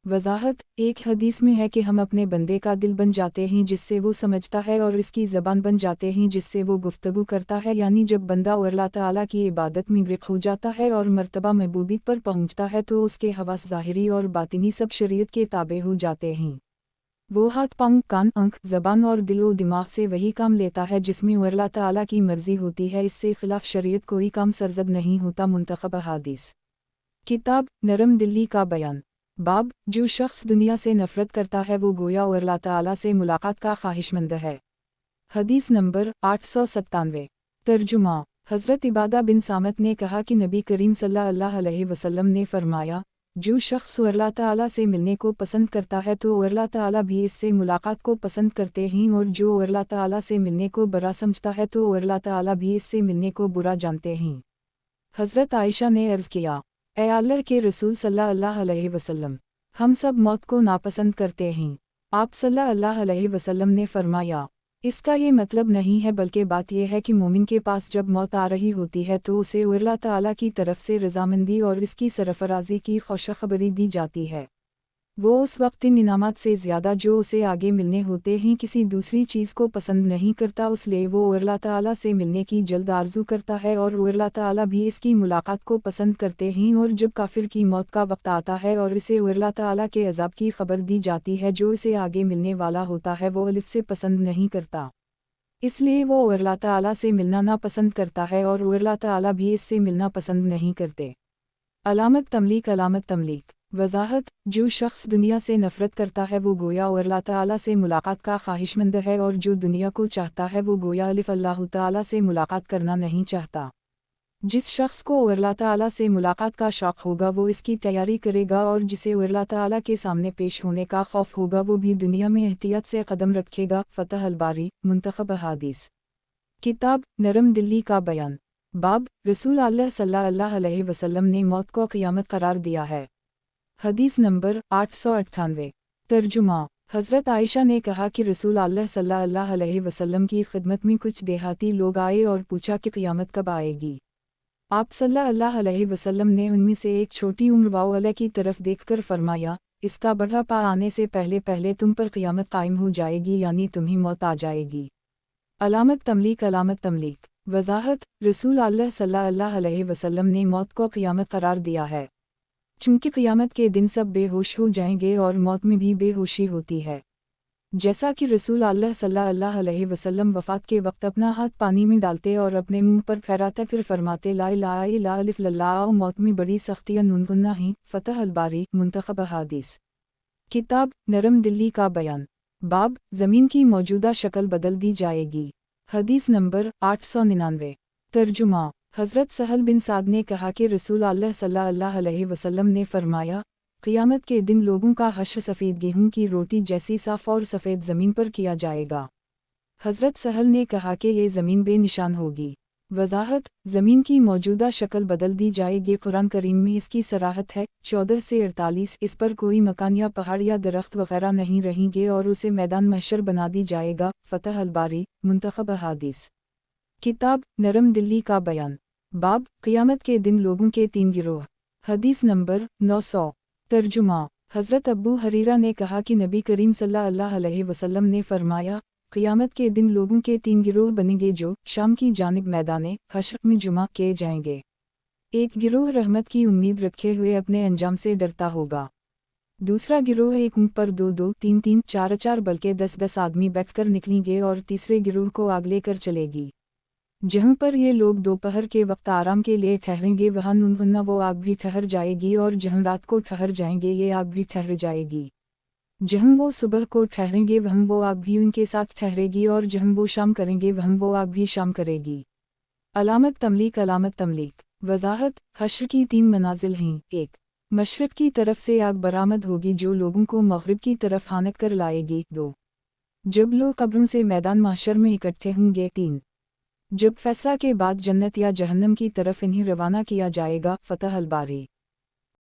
[SPEAKER 1] वजाहत। एक हदीस में है कि हम अपने बंदे का दिल बन जाते हैं जिससे वो समझता है, और इसकी ज़बान बन जाते हैं जिससे वो गुफ्तगू करता है। यानी जब बंदा अल्लाह ताला की इबादत में ग़र्क़ हो जाता है और मर्तबा महबूबियत पर पहुँचता है तो उसके हवास ज़ाहिरी और बातिनी सब शरीयत के ताबे हो जाते हैं। वो हाथ, पाँव, कान, आँख, ज़बान और दिल व दिमाग से वही काम लेता है जिसमें अल्लाह ताला की मर्ज़ी होती है। इससे ख़िलाफ़ शरीयत कोई काम सरज़द नहीं होता। मुंतखब अहादीस। किताब नरम दिली का बयान। बाब जो शख्स दुनिया से नफ़रत करता है वो गोया और अल्लाह ताला से मुलाकात का ख्वाहिशमंद है। हदीस नंबर 897। तर्जुमा। हज़रत इबादा बिन सामत ने कहा कि नबी करीम सल्लल्लाहु अलैहि वसल्लम ने फरमाया, जो शख्स अल्लाह ताला से मिलने को पसंद करता है तो अल्लाह ताला भी इससे मुलाकात को पसंद करते हैं, और जो अल्लाह ताला से मिलने को बुरा समझता है तो अल्लाह ताला भी इससे मिलने को बुरा जानते हैं। हज़रत आयशा ने अर्ज़ किया, ए अल्लाह के रसूल सल्लल्लाहु अलैहि वसल्लम, हम सब मौत को नापसंद करते हैं। आप सल्लल्लाहु अलैहि वसल्लम ने फरमाया, इसका ये मतलब नहीं है, बल्कि बात यह है कि मोमिन के पास जब मौत आ रही होती है तो उसे अल्लाह ताला की तरफ से रज़ामंदी और इसकी सरफराजी की खुशखबरी दी जाती है। वो उस वक्त इन इनामात से ज़्यादा जो उसे आगे मिलने होते हैं किसी दूसरी चीज़ को पसंद नहीं करता, इसलिए वो अल्लाह ताला से मिलने की जल्द आरज़ू करता है, और अल्लाह ताला भी इसकी मुलाकात को पसंद करते हैं। और जब काफिर की मौत का वक्त आता है और इसे अल्लाह ताला के अज़ाब की खबर दी जाती है जो इसे आगे मिलने वाला होता है, वो अलिफ से पसंद नहीं करता, इसलिए वो अल्लाह ताला से मिलना नापसंद करता है, और अल्लाह ताला भी इससे मिलना पसंद नहीं करते। अलामत तमलीक। अलामत तमलीक वजाहत। जो शख्स दुनिया से नफ़रत करता है वो गोया और अल्लाह ताला से मुलाकात का ख्वाहिशमंद है, और जो दुनिया को चाहता है वो गोया अलिफ अल्लाह ताला से मुलाकात करना नहीं चाहता। जिस शख्स को अल्लाह ताला से मुलाकात का शौक़ होगा वो इसकी तैयारी करेगा, और जिसे अल्लाह ताला के सामने पेश होने का खौफ होगा वो भी दुनिया में एहतियात से कदम रखेगा। फतह अल-बारी, मुंतखब अहादीस। किताब नरम दिली का बयान। बाब, रसूल अल्लाह सल्लल्लाहु अलैहि वसल्लम ने मौत को क़यामत करार दिया है। हदीस नंबर 898। तर्जुमा। हज़रत आयशा ने कहा कि रसूल अल्लाह सल्लल्लाहु अलैहि वसल्लम की खिदमत में कुछ देहाती लोग आए और पूछा कि क़यामत कब आएगी। आप सल्लल्लाहु अलैहि वसल्लम ने उनमें से एक छोटी उम्र वाले की तरफ देखकर फरमाया, इसका बढ़ापा आने से पहले पहले तुम पर क़यामत कायम हो जाएगी, यानी तुम्हें मौत आ जाएगी। अलामत तमलीक। अलामत तमलीक। वज़ाहत। रसूल अल्लाह सल्लल्लाहु अलैहि वसल्लम ने मौत को क़यामत करार दिया है, चूँकि क़यामत के दिन सब बेहोश हो जाएंगे और मौत में भी बेहोशी होती है। जैसा कि रसूल अल्लाह सल्लल्लाहु अलैहि वसल्लम वफ़ात के वक्त अपना हाथ पानी में डालते और अपने मुंह पर फहराते फिर फरमाते ला इलाहा इल्लल्लाह, मौत में बड़ी सख्तियाँ नूनगुन्ना ही। फतह अल-बारी, मुंतखब अहादीस। किताब नरम दिली का बयान। बाब, ज़मीन की मौजूदा शक्ल बदल दी जाएगी। हदीस नंबर 899। तर्जुमा। हज़रत सहल बिन साद ने कहा कि रसूल अल्लाह सल्लल्लाहु अलैहि वसल्लम ने फरमाया, क़यामत के दिन लोगों का हश्र सफ़ेद गेहूं की रोटी जैसी साफ़ और सफ़ेद ज़मीन पर किया जाएगा। हज़रत सहल ने कहा कि ये ज़मीन बेनिशान होगी। वज़ाहत। ज़मीन की मौजूदा शक्ल बदल दी जाएगी। कुरान करीम में इसकी सराहत है 14 से 48। इस पर कोई मकान या पहाड़ या दरख्त वगैरह नहीं रहेंगे और उसे मैदान महशर बना दी जाएगा। फतह अल-बारी, मुंतखब अहादीस। किताब नरम दिली का बयान। बाब, क़यामत के दिन लोगों के 3 गिरोह। हदीस नंबर 900। तर्जुमा। हज़रत अबू हरीरा ने कहा कि नबी करीम सल्लल्लाहु अलैहि वसल्लम ने फरमाया, क़यामत के दिन लोगों के 3 गिरोह बनेंगे जो शाम की जानिब मैदाने हश्र में जुमा किए जाएंगे। एक गिरोह रहमत की उम्मीद रखे हुए अपने अंजाम से डरता होगा। दूसरा गिरोह एक ऊँट पर 2-2, 3-3, 4-4 बल्कि 10-10 आदमी बैठकर निकलेंगे, और तीसरे गिरोह को आग लेकर चलेगी। जहाँ पर ये लोग दोपहर के वक्त आराम के लिए ठहरेंगे वहाँ नूनगुन्ना वो आग भी ठहर जाएगी, और जहाँ रात को ठहर जाएंगे ये आग भी ठहर जाएगी। जहाँ वो सुबह को ठहरेंगे वहाँ वो आग भी उनके साथ ठहरेगी, और जहाँ वो शाम करेंगे वहाँ वो आग भी शाम करेगी। अलामत तमलीक। अलामत तमलीक। वज़ाहत। हश्र की 3 मनाजिल हैं। 1. मशरिक़ की तरफ से आग बरामद होगी जो लोगों को मग़रिब की तरफ हानक कर लाएगी। 2. जब लोग कब्रों से मैदान महशर में इकट्ठे होंगे। 3. जब फैसला के बाद जन्नत या जहन्नम की तरफ इन्हें रवाना किया जाएगा। फतह अल-बारी।